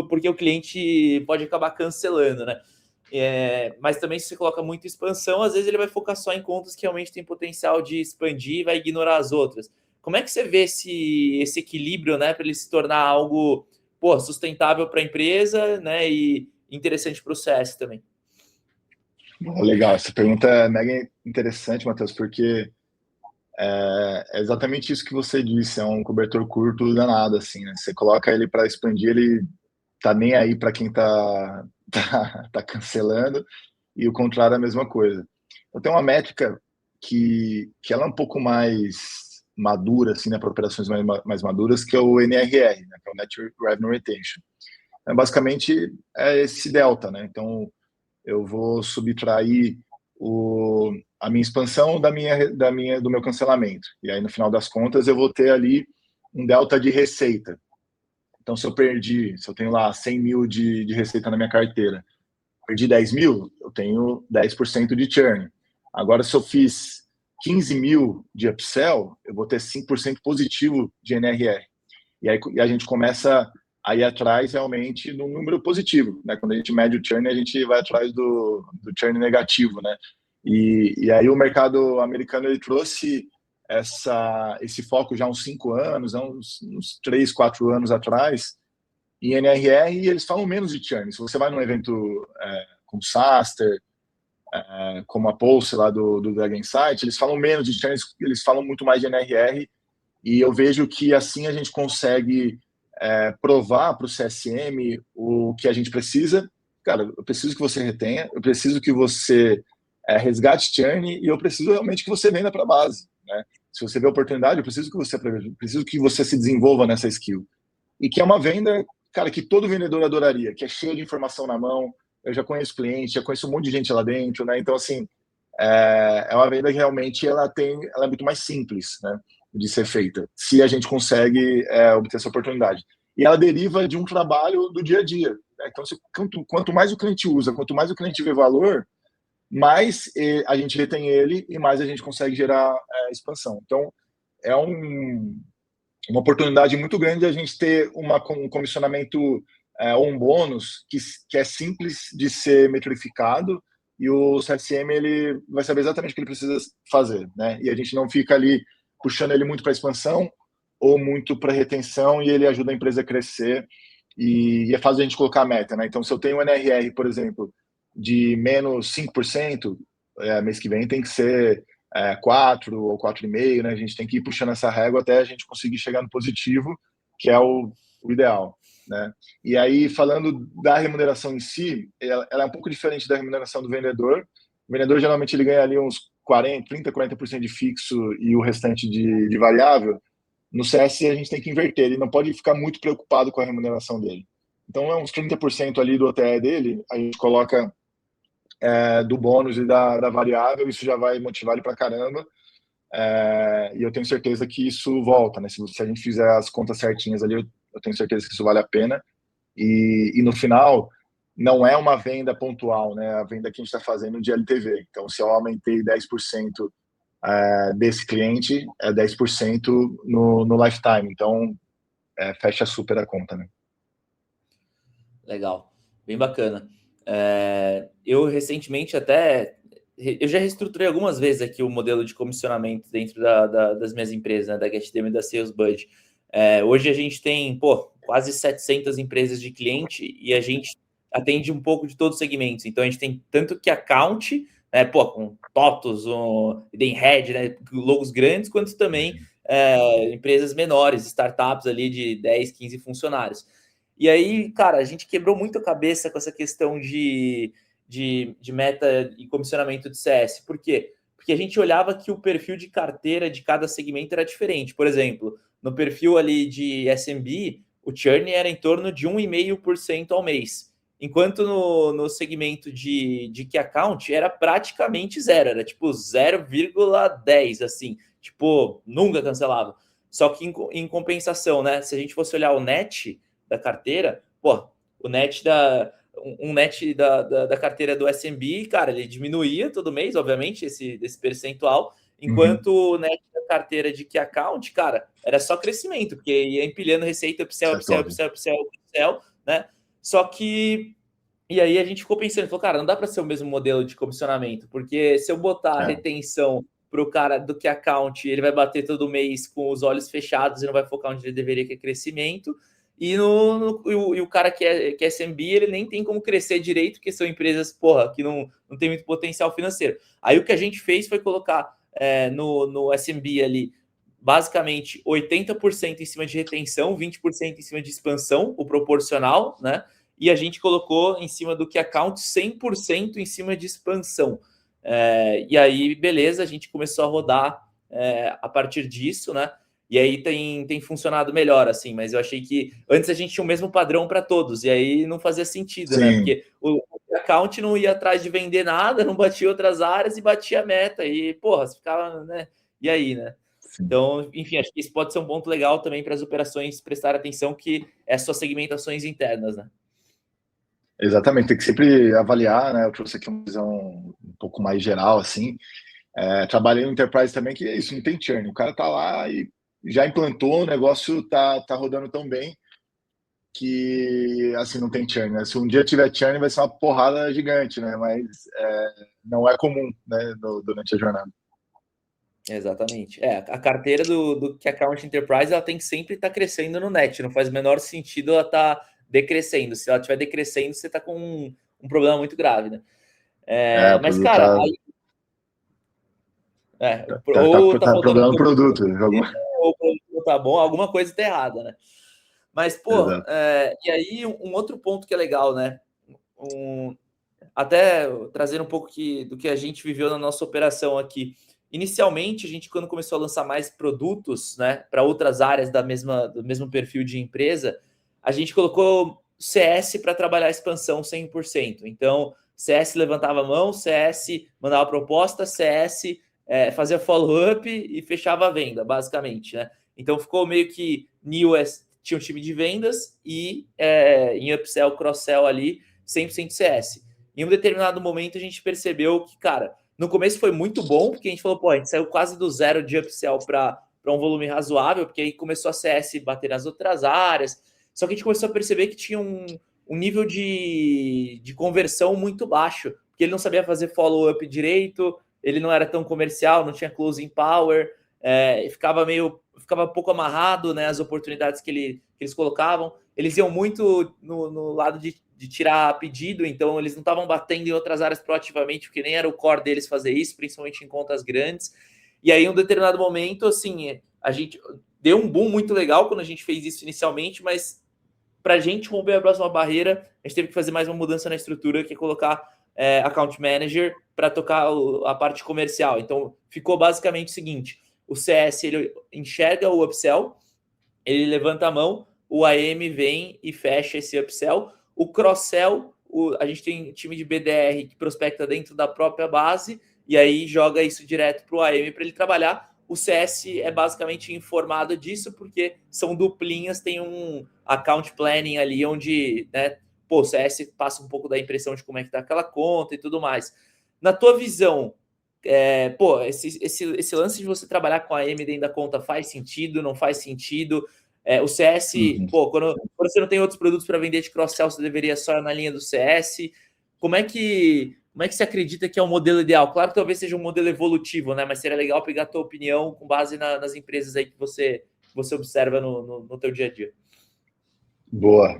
porque o cliente pode acabar cancelando, né? Mas também se você coloca muita expansão, às vezes ele vai focar só em contas que realmente tem potencial de expandir e vai ignorar as outras. Como é que você vê esse equilíbrio, né, para ele se tornar algo, pô, sustentável para a empresa, né, e interessante para o CS também? Legal, essa pergunta é mega interessante, Matheus, porque é exatamente isso que você disse, é um cobertor curto danado, assim, né? Você coloca ele para expandir, ele tá nem aí para quem tá cancelando, e o contrário é a mesma coisa. Eu tenho uma métrica que ela é um pouco mais madura, assim, né, para operações mais maduras, que é o NRR, né, que é o Net Revenue Retention. Basicamente, é esse delta, né? Então, eu vou subtrair a minha expansão do meu cancelamento. E aí, no final das contas, eu vou ter ali um delta de receita. Então, se eu tenho lá 100 mil de receita na minha carteira, perdi 10 mil, eu tenho 10% de churn. Agora, se eu fiz 15 mil de upsell, eu vou ter 5% positivo de NRR. E aí a gente começa a ir atrás realmente no número positivo, né? Quando a gente mede o churn, a gente vai atrás do churn negativo, né? E aí o mercado americano ele trouxe esse foco já há uns 5 anos, uns 3, 4 anos atrás, em NRR, e eles falam menos de churn. Se você vai num evento como Saster, como a Pulse lá do Dragon Insight, eles falam menos de churn, eles falam muito mais de NRR, e eu vejo que assim a gente consegue provar para o CSM o que a gente precisa. Cara, eu preciso que você retenha, eu preciso que você resgate churn, e eu preciso realmente que você venda para a base, né? Se você vê a oportunidade, eu preciso que você se desenvolva nessa skill. E que é uma venda, cara, que todo vendedor adoraria, que é cheio de informação na mão. Eu já conheço cliente, já conheço um monte de gente lá dentro, né? Então, assim, é uma venda que realmente ela é muito mais simples, né, de ser feita, se a gente consegue obter essa oportunidade. E ela deriva de um trabalho do dia a dia, né? Então, quanto mais o cliente usa, quanto mais o cliente vê valor, mais a gente retém ele e mais a gente consegue gerar expansão. Então, é uma oportunidade muito grande de a gente ter um comissionamento ou um bônus que é simples de ser metrificado, e o CSM ele vai saber exatamente o que ele precisa fazer, né? E a gente não fica ali puxando ele muito para expansão ou muito para retenção, e ele ajuda a empresa a crescer, e é fácil a gente colocar a meta, né? Então, se eu tenho um NRR, por exemplo, de menos 5%, mês que vem tem que ser 4 ou 4,5, né? A gente tem que ir puxando essa régua até a gente conseguir chegar no positivo, que é o ideal. né? E aí, falando da remuneração em si, ela é um pouco diferente da remuneração do vendedor. O vendedor, geralmente, ele ganha ali uns 40% de fixo e o restante de variável. No CS, a gente tem que inverter. Ele não pode ficar muito preocupado com a remuneração dele. Então, é uns 30% ali do OTE dele, a gente coloca do bônus e da variável, isso já vai motivar ele pra caramba. E eu tenho certeza que isso volta, né? Se a gente fizer as contas certinhas ali, eu tenho certeza que isso vale a pena. E no final, não é uma venda pontual, né? A venda que a gente está fazendo de LTV. Então, se eu aumentei 10% desse cliente, é 10% no lifetime. Então, fecha super a conta, né? Legal, bem bacana. Eu recentemente eu já reestruturei algumas vezes aqui o modelo de comissionamento dentro das minhas empresas, né, da GetDemo e da SalesBuddy. Hoje a gente tem, quase 700 empresas de cliente e a gente atende um pouco de todos os segmentos. Então a gente tem tanto que account, né, com TOTOS, Edenred, né, logos grandes, quanto também empresas menores, startups ali de 10, 15 funcionários. E aí, cara, a gente quebrou muito a cabeça com essa questão de meta e comissionamento de CS. Por quê? Porque a gente olhava que o perfil de carteira de cada segmento era diferente. Por exemplo, no perfil ali de SMB, o churn era em torno de 1,5% ao mês. Enquanto no segmento de Key Account era praticamente zero, era tipo 0,10, assim, tipo, nunca cancelava. Só que em compensação, né? Se a gente fosse olhar o net da carteira, o net net da carteira do SMB, cara, ele diminuía todo mês, obviamente, desse percentual, enquanto o net da carteira de Key Account, cara, era só crescimento, porque ia empilhando receita upsell, né? Só que e aí a gente ficou pensando, falou, cara, não dá para ser o mesmo modelo de comissionamento, porque se eu botar a retenção para o cara do Key Account, ele vai bater todo mês com os olhos fechados e não vai focar onde ele deveria, que é crescimento. E o cara que é SMB, ele nem tem como crescer direito, porque são empresas, que não tem muito potencial financeiro. Aí o que a gente fez foi colocar no SMB ali, basicamente 80% em cima de retenção, 20% em cima de expansão, o proporcional, né? E a gente colocou em cima do Key Account 100% em cima de expansão. E aí, beleza, a gente começou a rodar a partir disso, né? E aí tem funcionado melhor, assim, mas eu achei que antes a gente tinha o mesmo padrão para todos, e aí não fazia sentido, Sim. né? Porque o account não ia atrás de vender nada, não batia outras áreas e batia a meta, e, você ficava, né? E aí, né? Sim. Então, enfim, acho que isso pode ser um ponto legal também para as operações prestar atenção, que é suas segmentações internas, né? Exatamente, tem que sempre avaliar, né? Eu trouxe aqui uma visão um pouco mais geral, assim. Trabalhei no Enterprise também, que é isso, não tem churn. O cara tá lá e já implantou, o negócio tá rodando tão bem que, assim, não tem churn, né? Se um dia tiver churn, vai ser uma porrada gigante, né? Mas não é comum, né, durante a jornada. Exatamente. A carteira do Key Account Enterprise, ela tem que sempre estar crescendo no net, não faz o menor sentido ela estar decrescendo. Se ela estiver decrescendo, você está com um problema muito grave, né? Mas, cara, aí... ou tá faltando problema no produto. Ou o produto não tá bom, alguma coisa tá errada, né? Mas, e aí um outro ponto que é legal, né? Até trazer um pouco do que a gente viveu na nossa operação aqui. Inicialmente, a gente, quando começou a lançar mais produtos, né, para outras áreas do mesmo perfil de empresa, a gente colocou CS para trabalhar a expansão 100%. Então, CS levantava a mão, CS mandava proposta, CS fazia follow-up e fechava a venda, basicamente, né? Então, ficou meio que tinha um time de vendas e em upsell, cross-sell ali, 100% CS. Em um determinado momento, a gente percebeu que, cara, no começo foi muito bom, porque a gente falou, a gente saiu quase do zero de upsell para um volume razoável, porque aí começou a CS bater nas outras áreas. Só que a gente começou a perceber que tinha um nível de conversão muito baixo, porque ele não sabia fazer follow-up direito, ele não era tão comercial, não tinha closing power, ficava um pouco amarrado, né, as oportunidades que eles colocavam. Eles iam muito no lado de tirar pedido, então eles não estavam batendo em outras áreas proativamente, porque nem era o core deles fazer isso, principalmente em contas grandes. E aí, em um determinado momento, assim, a gente deu um boom muito legal quando a gente fez isso inicialmente, mas para a gente romper a próxima barreira, a gente teve que fazer mais uma mudança na estrutura, que é colocar account manager para tocar a parte comercial. Então, ficou basicamente o seguinte, o CS, ele enxerga o upsell, ele levanta a mão, o AM vem e fecha esse upsell. O cross-sell, a gente tem um time de BDR que prospecta dentro da própria base e aí joga isso direto para o AM para ele trabalhar. O CS é basicamente informado disso porque são duplinhas, tem um account planning ali onde, né, o CS passa um pouco da impressão de como é que tá aquela conta e tudo mais. Na tua visão, esse lance de você trabalhar com a AM dentro da conta faz sentido, não faz sentido? O CS, quando você não tem outros produtos para vender de cross-sell, você deveria só ir na linha do CS. Como é que você acredita que é o modelo ideal? Claro que talvez seja um modelo evolutivo, né? Mas seria legal pegar a tua opinião com base nas empresas aí que você observa no teu dia a dia. Boa.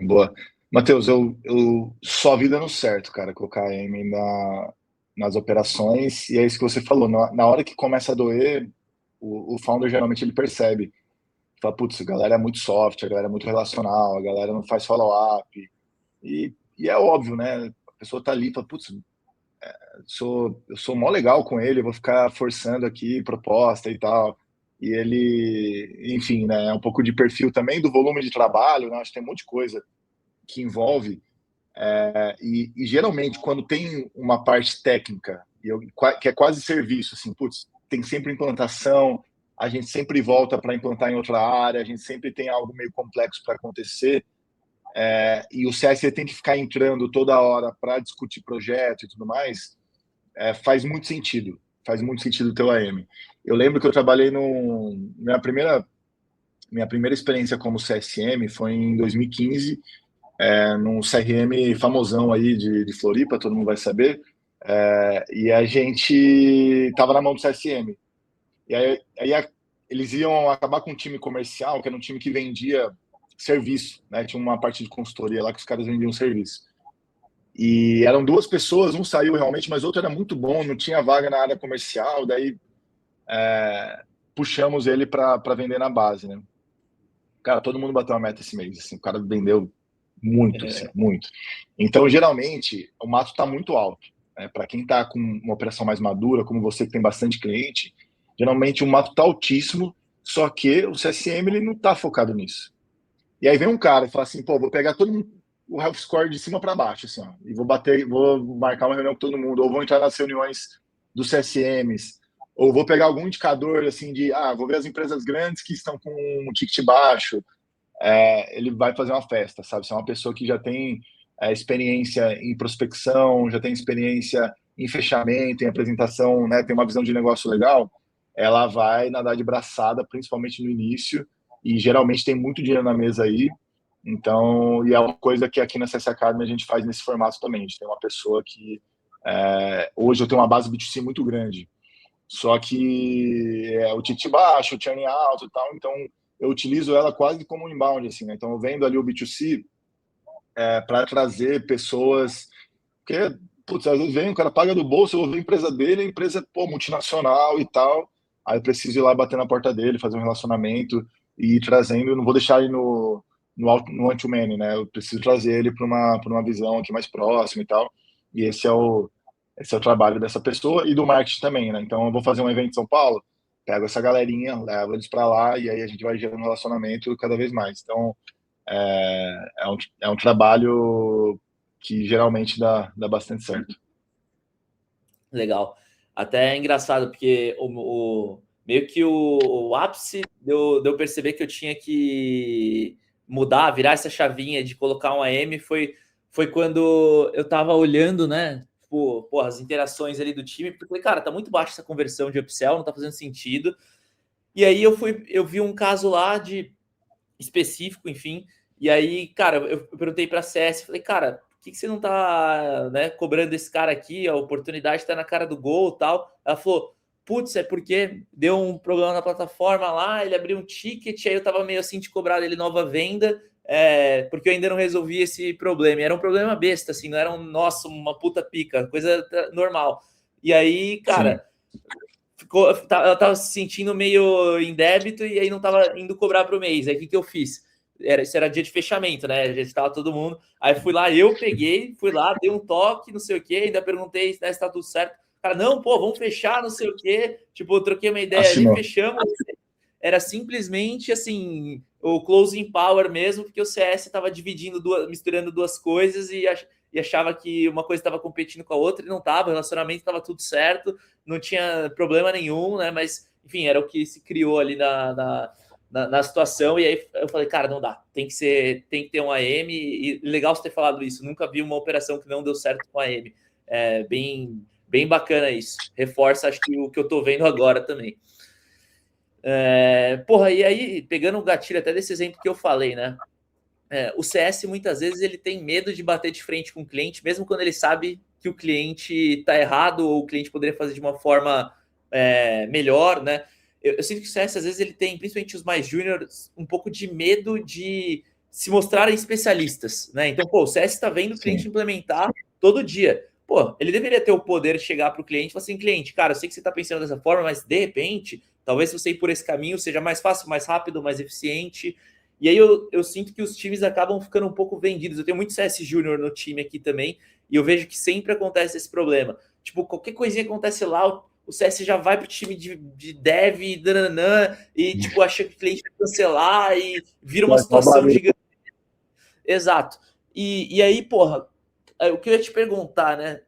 Matheus, eu só vi dando certo, cara, colocar a AM nas operações, e é isso que você falou, na hora que começa a doer, o founder geralmente ele percebe, fala, putz, a galera é muito soft, a galera é muito relacional, a galera não faz follow-up, e é óbvio, né, a pessoa tá ali, fala, putz, eu sou mó legal com ele, eu vou ficar forçando aqui proposta e tal, e ele, enfim, né, é um pouco de perfil também do volume de trabalho, né, acho que tem um monte de coisa que envolve, e geralmente quando tem uma parte técnica, que é quase serviço, assim, putz, tem sempre implantação, a gente sempre volta para implantar em outra área, a gente sempre tem algo meio complexo para acontecer, e o CS tem que ficar entrando toda hora para discutir projeto e tudo mais, faz muito sentido o teu AM. Eu lembro que eu trabalhei minha primeira experiência como CSM foi em 2015, num CRM famosão aí de Floripa, todo mundo vai saber, e a gente estava na mão do CSM. E aí eles iam acabar com um time comercial, que era um time que vendia serviço, né? Tinha uma parte de consultoria lá que os caras vendiam serviço. E eram duas pessoas, um saiu realmente, mas o outro era muito bom, não tinha vaga na área comercial, daí puxamos ele para vender na base, né? Cara, todo mundo bateu a meta esse mês, assim, o cara vendeu muito, assim, muito. Então, geralmente, o mato está muito alto. Né? Para quem está com uma operação mais madura, como você que tem bastante cliente, geralmente o mato está altíssimo, só que o CSM ele não está focado nisso. E aí vem um cara e fala assim, pô, vou pegar todo mundo, o health score de cima para baixo, assim, ó, e vou marcar uma reunião com todo mundo, ou vou entrar nas reuniões dos CSMs, ou vou pegar algum indicador, assim, vou ver as empresas grandes que estão com um ticket baixo, ele vai fazer uma festa, sabe? Se é uma pessoa que já tem experiência em prospecção, já tem experiência em fechamento, em apresentação, né? Tem uma visão de negócio legal, ela vai nadar de braçada, principalmente no início, e geralmente tem muito dinheiro na mesa aí, então, e é uma coisa que aqui na CS Academy a gente faz nesse formato também, a gente tem uma pessoa que, hoje eu tenho uma base B2C muito grande, só que o ticket baixo, o churn alto e tal, então eu utilizo ela quase como um inbound, assim, né? Então eu vendo ali o B2C para trazer pessoas, porque, putz, às vezes vem, o cara paga do bolso, eu vou ver a empresa dele, a empresa, pô, multinacional e tal, aí eu preciso ir lá bater na porta dele, fazer um relacionamento e ir trazendo, eu não vou deixar ele no one-to-many, né? Eu preciso trazer ele para uma visão aqui mais próxima e tal, e esse é o trabalho dessa pessoa e do marketing também, né? Então eu vou fazer um evento em São Paulo, pego essa galerinha, levo eles para lá e aí a gente vai gerando um relacionamento cada vez mais. Então é um trabalho que geralmente dá bastante certo. Legal. Até é engraçado, porque meio que o ápice de eu perceber que eu tinha que mudar, virar essa chavinha de colocar um AM foi quando eu tava olhando, né? Tipo, as interações ali do time, porque falei, cara, tá muito baixa essa conversão de upsell, não tá fazendo sentido. E aí eu vi um caso lá de específico, enfim. E aí, cara, eu perguntei para a CS, falei, cara, por que você não tá, né, cobrando esse cara aqui? A oportunidade tá na cara do gol e tal. Ela falou, putz, é porque deu um problema na plataforma lá, ele abriu um ticket, aí eu tava meio assim de cobrar ele nova venda, porque eu ainda não resolvi esse problema. Era um problema besta, assim, não era nossa, uma puta pica, coisa normal. E aí, cara, ela tava se sentindo meio em débito e aí não tava indo cobrar pro mês. Aí o que eu fiz? Isso era dia de fechamento, né? A gente estava todo mundo. Aí fui lá, fui lá, dei um toque, não sei o quê, ainda perguntei se está tudo certo. Cara, não, pô, vamos fechar, não sei o quê. Tipo, eu troquei uma ideia ali, fechamos. Era simplesmente assim, o closing power mesmo, porque o CS estava misturando duas coisas e achava que uma coisa estava competindo com a outra e não estava, o relacionamento estava tudo certo, não tinha problema nenhum, né? Mas, enfim, era o que se criou ali na situação, e aí eu falei, cara, não dá, tem que ter um AM, e legal você ter falado isso, nunca vi uma operação que não deu certo com AM. É bem bacana isso, reforça, acho que o que eu tô vendo agora também. Porra, e aí, pegando um gatilho até desse exemplo que eu falei, né? O CS, muitas vezes, ele tem medo de bater de frente com o cliente, mesmo quando ele sabe que o cliente tá errado ou o cliente poderia fazer de uma forma melhor, né? Eu sinto que o CS, às vezes, ele tem, principalmente os mais júniores, um pouco de medo de se mostrarem especialistas, né? Então, pô, o CS está vendo o cliente implementar todo dia. Pô, ele deveria ter o poder de chegar para o cliente e falar assim, cliente, cara, eu sei que você está pensando dessa forma, mas, de repente, talvez se você ir por esse caminho seja mais fácil, mais rápido, mais eficiente. E aí eu sinto que os times acabam ficando um pouco vendidos. Eu tenho muito CS Júnior no time aqui também, e eu vejo que sempre acontece esse problema. Tipo, qualquer coisinha que acontece lá, o CS já vai pro time de dev e tipo, acha que o cliente vai cancelar e vira uma situação gigante. Exato. E aí, porra, o que eu ia te perguntar, né?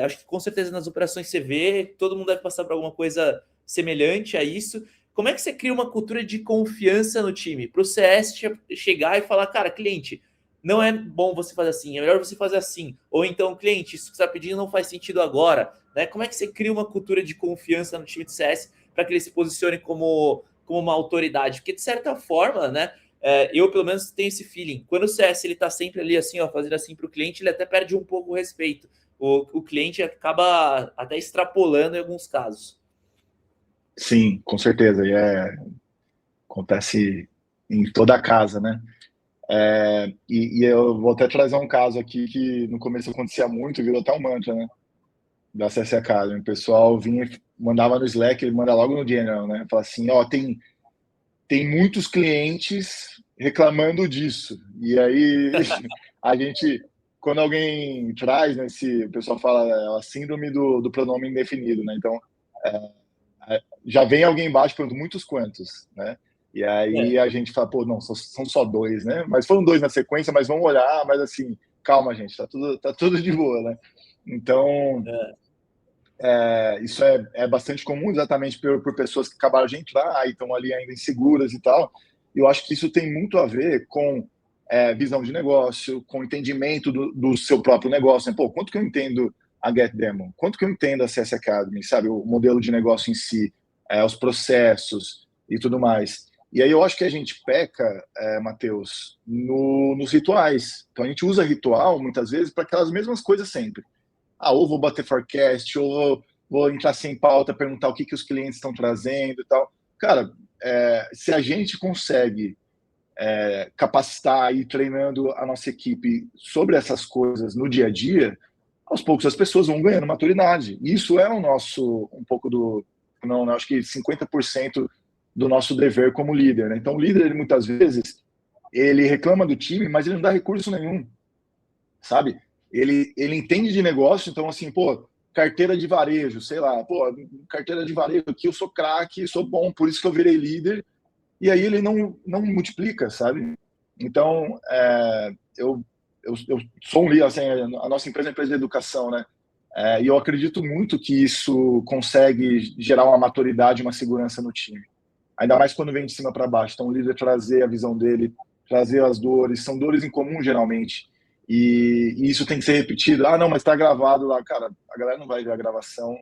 Acho que com certeza nas operações você vê, todo mundo deve passar por alguma coisa semelhante a isso. Como é que você cria uma cultura de confiança no time? Para o CS chegar e falar, cara, cliente, não é bom você fazer assim, é melhor você fazer assim. Ou então, cliente, isso que você está pedindo não faz sentido agora. Né? Como é que você cria uma cultura de confiança no time de CS para que ele se posicione como uma autoridade? Porque, de certa forma, né? Eu, pelo menos, tenho esse feeling. Quando o CS ele está sempre ali, assim, ó, fazendo assim para o cliente, ele até perde um pouco o respeito. O cliente acaba até extrapolando em alguns casos. Sim, com certeza. E acontece em toda a casa, né? E eu vou até trazer um caso aqui que no começo acontecia muito, virou até um mantra, né? Da CS Academy. O pessoal vinha, mandava no Slack, ele manda logo no General, né? Fala assim, ó, tem muitos clientes reclamando disso. E aí a gente, quando alguém traz, né, o pessoal fala a síndrome do pronome indefinido, né? Então, já vem alguém embaixo perguntando muitos quantos, né? E aí a gente fala, pô, não, são só dois, né? Mas foram dois na sequência, mas vamos olhar, mas assim, calma, gente, tá tudo de boa, né? Então, isso é bastante comum, exatamente por pessoas que acabaram de entrar e estão ali ainda inseguras e tal. E eu acho que isso tem muito a ver com visão de negócio, com entendimento do seu próprio negócio. Né? Pô, quanto que eu entendo a GetDemo? Quanto que eu entendo a CS Academy? Sabe, o modelo de negócio em si, os processos e tudo mais. E aí eu acho que a gente peca, Matheus, nos rituais. Então a gente usa ritual, muitas vezes, para aquelas mesmas coisas sempre. Ou vou bater forecast, ou vou entrar sem pauta, perguntar o que os clientes estão trazendo e tal. Cara, se a gente consegue capacitar e treinando a nossa equipe sobre essas coisas no dia a dia, aos poucos as pessoas vão ganhando maturidade. Isso é um pouco não, acho que 50% do nosso dever como líder. Né? Então, o líder, ele, muitas vezes, ele reclama do time, mas ele não dá recurso nenhum, sabe? Ele entende de negócio, então, assim, pô, carteira de varejo, sei lá, pô, carteira de varejo aqui, eu sou craque, sou bom, por isso que eu virei líder, e aí ele não multiplica, sabe? Então, eu sou um líder, assim, a nossa empresa é uma empresa de educação, né? E eu acredito muito que isso consegue gerar uma maturidade, uma segurança no time. Ainda mais quando vem de cima para baixo. Então, o líder trazer a visão dele, trazer as dores, são dores em comum, geralmente. E isso tem que ser repetido. Não, mas está gravado lá. Cara, a galera não vai ver a gravação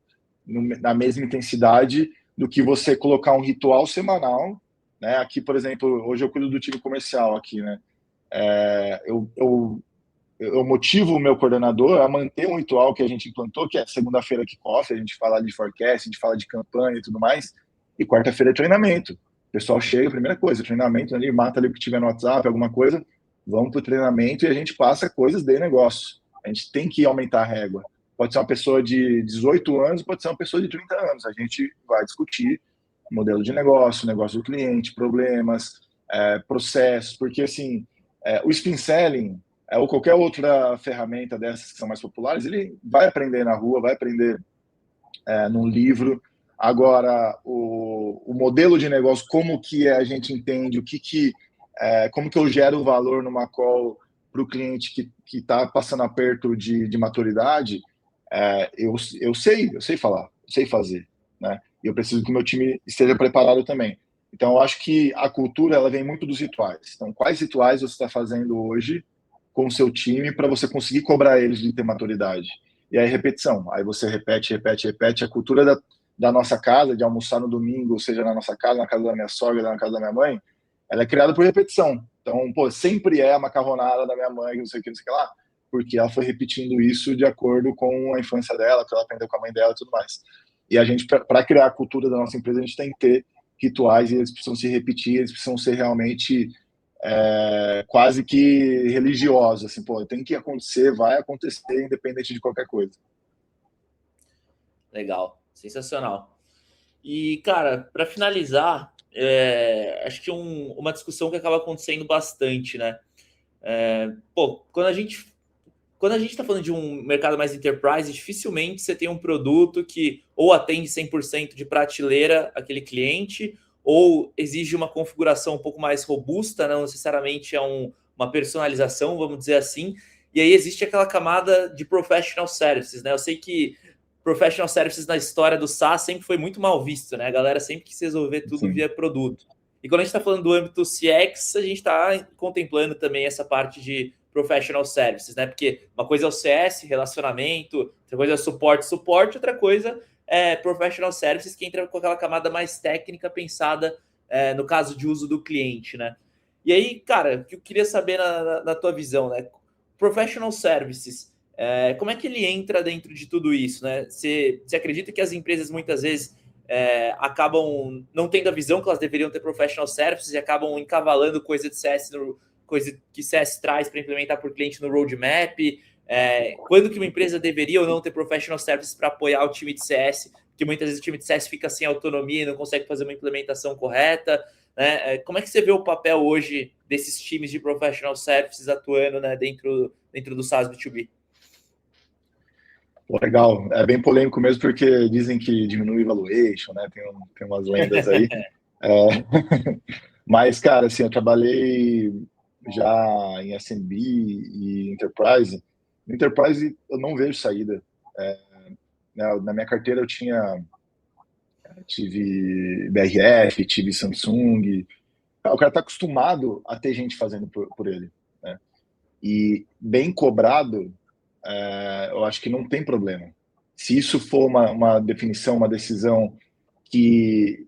na mesma intensidade do que você colocar um ritual semanal. Né? Aqui, por exemplo, hoje eu cuido do time comercial aqui, né? Eu motivo o meu coordenador a manter um ritual que a gente implantou, que é segunda-feira kickoff, a gente fala de forecast, a gente fala de campanha e tudo mais, e quarta-feira é treinamento. O pessoal chega, primeira coisa, treinamento ali, mata ali o que tiver no WhatsApp, alguma coisa, vamos para o treinamento e a gente passa coisas de negócio. A gente tem que aumentar a régua. Pode ser uma pessoa de 18 anos, pode ser uma pessoa de 30 anos. A gente vai discutir modelo de negócio, negócio do cliente, problemas, processos, porque assim, o spin selling ou qualquer outra ferramenta dessas que são mais populares, ele vai aprender na rua, vai aprender num livro. Agora, o modelo de negócio, como que a gente entende, como que eu gero valor numa call para o cliente que está passando aperto de maturidade, eu sei falar, eu sei fazer, né? E eu preciso que o meu time esteja preparado também. Então, eu acho que a cultura ela vem muito dos rituais. Então, quais rituais você está fazendo hoje com o seu time para você conseguir cobrar eles de ter maturidade? E aí, repetição. Aí você repete. A cultura da nossa casa, de almoçar no domingo, seja na nossa casa, na casa da minha sogra, na casa da minha mãe, ela é criada por repetição. Então, sempre é a macarronada da minha mãe, não sei o que lá, porque ela foi repetindo isso de acordo com a infância dela, que ela aprendeu com a mãe dela e tudo mais. E a gente, para criar a cultura da nossa empresa, a gente tem que ter rituais e eles precisam se repetir, eles precisam ser realmente quase que religiosos, assim, tem que acontecer, vai acontecer, independente de qualquer coisa. Legal, sensacional. E, cara, para finalizar, acho que uma discussão que acaba acontecendo bastante, né? Quando a gente está falando de um mercado mais enterprise, dificilmente você tem um produto que ou atende 100% de prateleira aquele cliente, ou exige uma configuração um pouco mais robusta, não necessariamente uma personalização, vamos dizer assim. E aí existe aquela camada de professional services, né? Eu sei que professional services na história do SaaS sempre foi muito mal visto, né? A galera sempre quis resolver tudo Sim. via produto. E quando a gente está falando do âmbito CX, a gente está contemplando também essa parte de professional services, né? Porque uma coisa é o CS, relacionamento, outra coisa é suporte, outra coisa é professional services, que entra com aquela camada mais técnica pensada no caso de uso do cliente, né? E aí, cara, o que eu queria saber na tua visão, né? Professional services, como é que ele entra dentro de tudo isso, né? Você acredita que as empresas muitas vezes acabam não tendo a visão que elas deveriam ter professional services e acabam encavalando coisa de CS, coisa que CS traz para implementar por cliente no roadmap? Quando que uma empresa deveria ou não ter professional services para apoiar o time de CS? Porque muitas vezes o time de CS fica sem autonomia e não consegue fazer uma implementação correta, né? Como é que você vê o papel hoje desses times de professional services atuando, né, dentro do SaaS B2B? Legal, é bem polêmico mesmo, porque dizem que diminui o valuation, né? Tem umas lendas aí. Mas, cara, assim, eu trabalhei já em SMB e Enterprise. No Enterprise, eu não vejo saída. Na minha carteira, eu tive BRF, tive Samsung. O cara está acostumado a ter gente fazendo por ele, né? E bem cobrado, eu acho que não tem problema. Se isso for uma definição, uma decisão que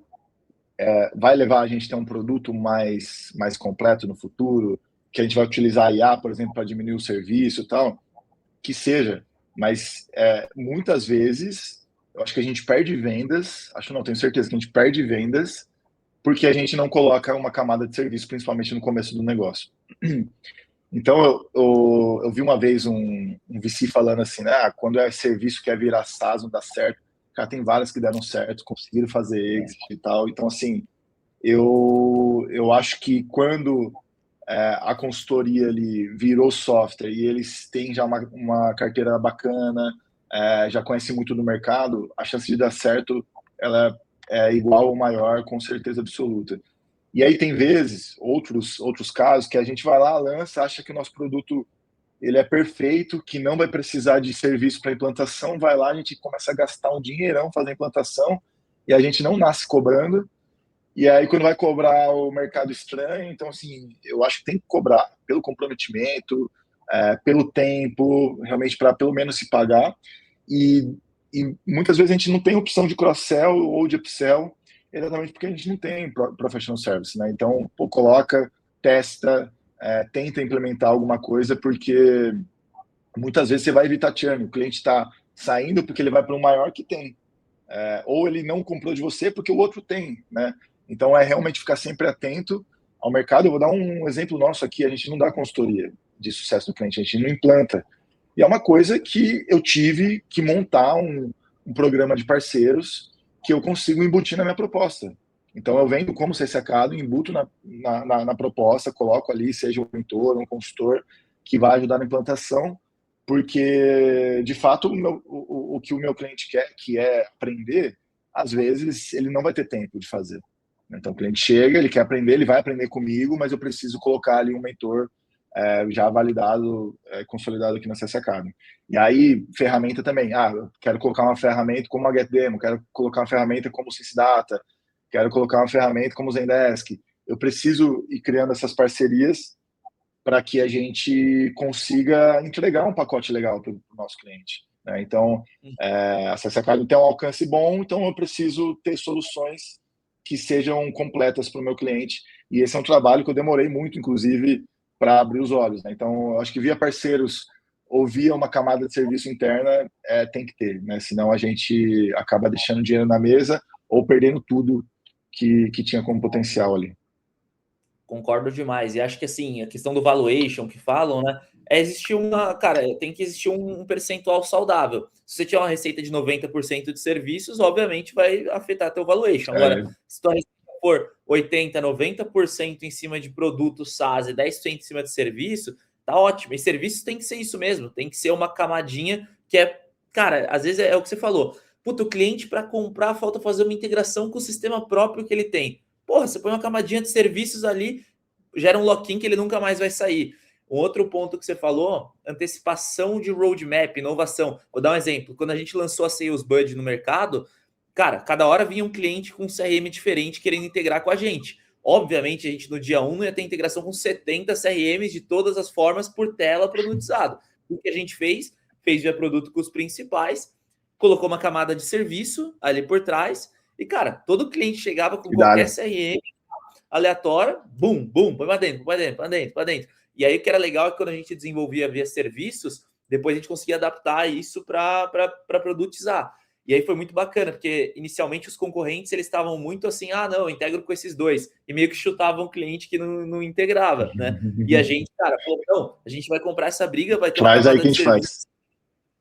vai levar a gente a ter um produto mais completo no futuro, que a gente vai utilizar a IA, por exemplo, para diminuir o serviço e tal, que seja. Mas muitas vezes, eu acho que a gente perde vendas, tenho certeza que a gente perde vendas porque a gente não coloca uma camada de serviço, principalmente no começo do negócio. Então, eu vi uma vez um VC falando assim, né? Quando é serviço que é virar SaaS, não dá certo. Cara, tem várias que deram certo, conseguiram fazer exit e tal. Então, assim, eu acho que quando a consultoria ali virou software e eles têm já uma carteira bacana, já conhecem muito do mercado, a chance de dar certo ela é igual ou maior, com certeza absoluta. E aí tem vezes, outros casos, que a gente vai lá, lança, acha que o nosso produto ele é perfeito, que não vai precisar de serviço para implantação, vai lá, a gente começa a gastar um dinheirão fazendo implantação e a gente não nasce cobrando. E aí, quando vai cobrar, o mercado estranho. Então, assim, eu acho que tem que cobrar pelo comprometimento, pelo tempo, realmente para pelo menos se pagar. E muitas vezes a gente não tem opção de cross-sell ou de upsell, exatamente porque a gente não tem professional service, né? Então, coloca, testa, tenta implementar alguma coisa, porque muitas vezes você vai evitar churn. O cliente está saindo porque ele vai para um maior que tem. Ou ele não comprou de você porque o outro tem, né? Então, realmente ficar sempre atento ao mercado. Eu vou dar um exemplo nosso aqui. A gente não dá consultoria de sucesso do cliente, a gente não implanta. E é uma coisa que eu tive que montar um programa de parceiros que eu consigo embutir na minha proposta. Então, eu vendo como ser sacado, embuto na proposta, coloco ali, seja um mentor, um consultor, que vai ajudar na implantação, porque, de fato, o que o meu cliente quer, que é aprender, às vezes ele não vai ter tempo de fazer. Então, o cliente chega, ele quer aprender, ele vai aprender comigo, mas eu preciso colocar ali um mentor já validado, consolidado aqui na CS Academy. E aí, ferramenta também. Eu quero colocar uma ferramenta como a GetDemo, quero colocar uma ferramenta como o SysData, quero colocar uma ferramenta como o Zendesk. Eu preciso ir criando essas parcerias para que a gente consiga entregar um pacote legal para o nosso cliente, né? Então, a CS Academy tem um alcance bom, então eu preciso ter soluções que sejam completas para o meu cliente. E esse é um trabalho que eu demorei muito, inclusive, para abrir os olhos, né? Então, eu acho que via parceiros ou via uma camada de serviço interna, tem que ter, né? Senão a gente acaba deixando dinheiro na mesa ou perdendo tudo que tinha como potencial ali. Concordo demais. E acho que, assim, a questão do valuation que falam, né? É existir uma. Cara, tem que existir um percentual saudável. Se você tiver uma receita de 90% de serviços, obviamente vai afetar teu valuation. Agora, se tua receita for 80%, 90% em cima de produto SaaS e 10% em cima de serviço, tá ótimo. E serviços tem que ser isso mesmo, tem que ser uma camadinha que é. Cara, às vezes é o que você falou. Puta, o cliente para comprar falta fazer uma integração com o sistema próprio que ele tem. Porra, você põe uma camadinha de serviços ali, gera um lock-in que ele nunca mais vai sair. Um outro ponto que você falou, antecipação de roadmap, inovação. Vou dar um exemplo. Quando a gente lançou a Sales Bud no mercado, cara, cada hora vinha um cliente com um CRM diferente querendo integrar com a gente. Obviamente, a gente no dia 1 não ia ter integração com 70 CRMs de todas as formas por tela produtizado. O que a gente fez? Fez via produto com os principais, colocou uma camada de serviço ali por trás, e, cara, todo cliente chegava com qualquer CRM aleatória, bum, bum, põe pra dentro, põe pra dentro, põe pra dentro, põe pra dentro. E aí o que era legal é que quando a gente desenvolvia via serviços, depois a gente conseguia adaptar isso para produtizar. E aí foi muito bacana, porque inicialmente os concorrentes eles estavam muito assim, não, eu integro com esses dois, e meio que chutavam o cliente que não integrava, né? E a gente, cara, falou, não, a gente vai comprar essa briga, vai ter uma Traz aí camada que a de gente serviço, faz.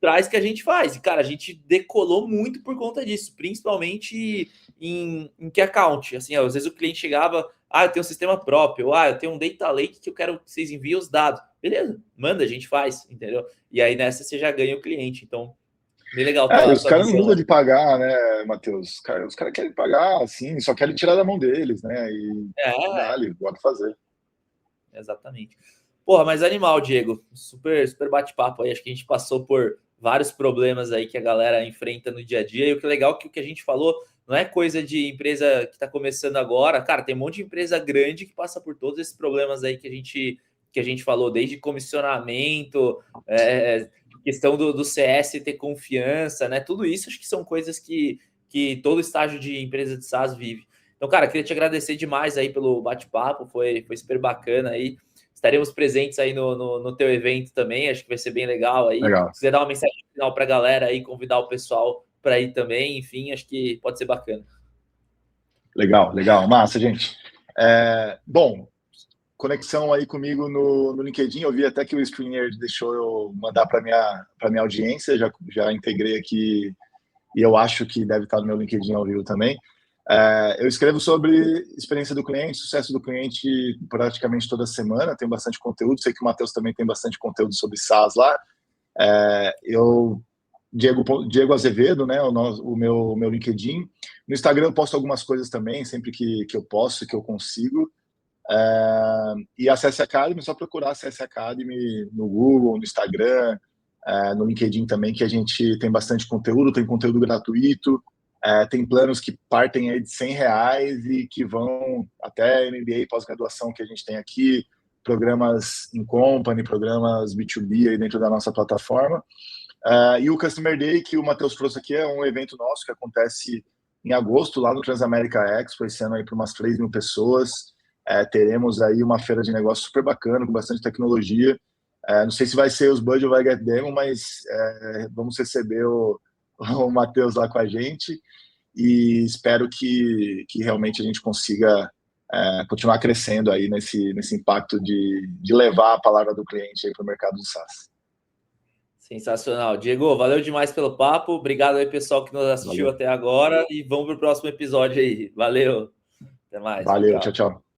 traz que a gente faz. E, cara, a gente decolou muito por conta disso, principalmente em que account. Assim, às vezes o cliente chegava, eu tenho um sistema próprio, eu tenho um data lake que eu quero que vocês enviem os dados. Beleza, manda, a gente faz, entendeu? E aí nessa você já ganha o cliente. Então, bem legal Os tua caras não visão mudam aí. de pagar, né, Matheus? Os caras querem pagar, assim, só querem tirar da mão deles, né? E dá-lhe, bora fazer. Exatamente. Porra, mas animal, Diego. Super, super bate-papo aí. Acho que a gente passou por vários problemas aí que a galera enfrenta no dia a dia. E o que é legal é que o que a gente falou não é coisa de empresa que está começando agora. Cara, tem um monte de empresa grande que passa por todos esses problemas aí que a gente falou, desde comissionamento, questão do CS ter confiança, né? Tudo isso acho que são coisas que todo estágio de empresa de SaaS vive. Então, cara, queria te agradecer demais aí pelo bate-papo, foi super bacana aí. Estaremos presentes aí no teu evento também, acho que vai ser bem legal aí. Legal. Se quiser dar uma mensagem final para a galera aí, convidar o pessoal para ir também, enfim, acho que pode ser bacana. Legal. Massa, gente. Bom, conexão aí comigo no LinkedIn. Eu vi até que o Screener deixou eu mandar para minha audiência, já integrei aqui e eu acho que deve estar no meu LinkedIn ao vivo também. Eu escrevo sobre experiência do cliente, sucesso do cliente praticamente toda semana, tenho bastante conteúdo, sei que o Matheus também tem bastante conteúdo sobre SaaS lá. Diego Azevedo, né, o meu LinkedIn. No Instagram eu posto algumas coisas também, sempre que eu posso, que eu consigo. E a CS Academy, só procurar a CS Academy no Google, no Instagram, no LinkedIn também, que a gente tem bastante conteúdo, tem conteúdo gratuito, tem planos que partem aí de R$100 e que vão até MBA pós-graduação que a gente tem aqui, programas in company, programas B2B aí dentro da nossa plataforma. E o Customer Day, que o Matheus trouxe aqui, é um evento nosso que acontece em agosto, lá no Transamérica Expo, esse ano aí para umas 3.000 pessoas. Teremos aí uma feira de negócio super bacana, com bastante tecnologia. Não sei se vai ser os Bud ou vai Get Demo, mas vamos receber o Matheus lá com a gente e espero que realmente a gente consiga continuar crescendo aí nesse impacto de levar a palavra do cliente para o mercado do SaaS. Sensacional. Diego, valeu demais pelo papo. Obrigado aí, pessoal, que nos assistiu até agora. E vamos para o próximo episódio aí. Valeu. Até mais. Valeu, Tchau, tchau, tchau. tchau.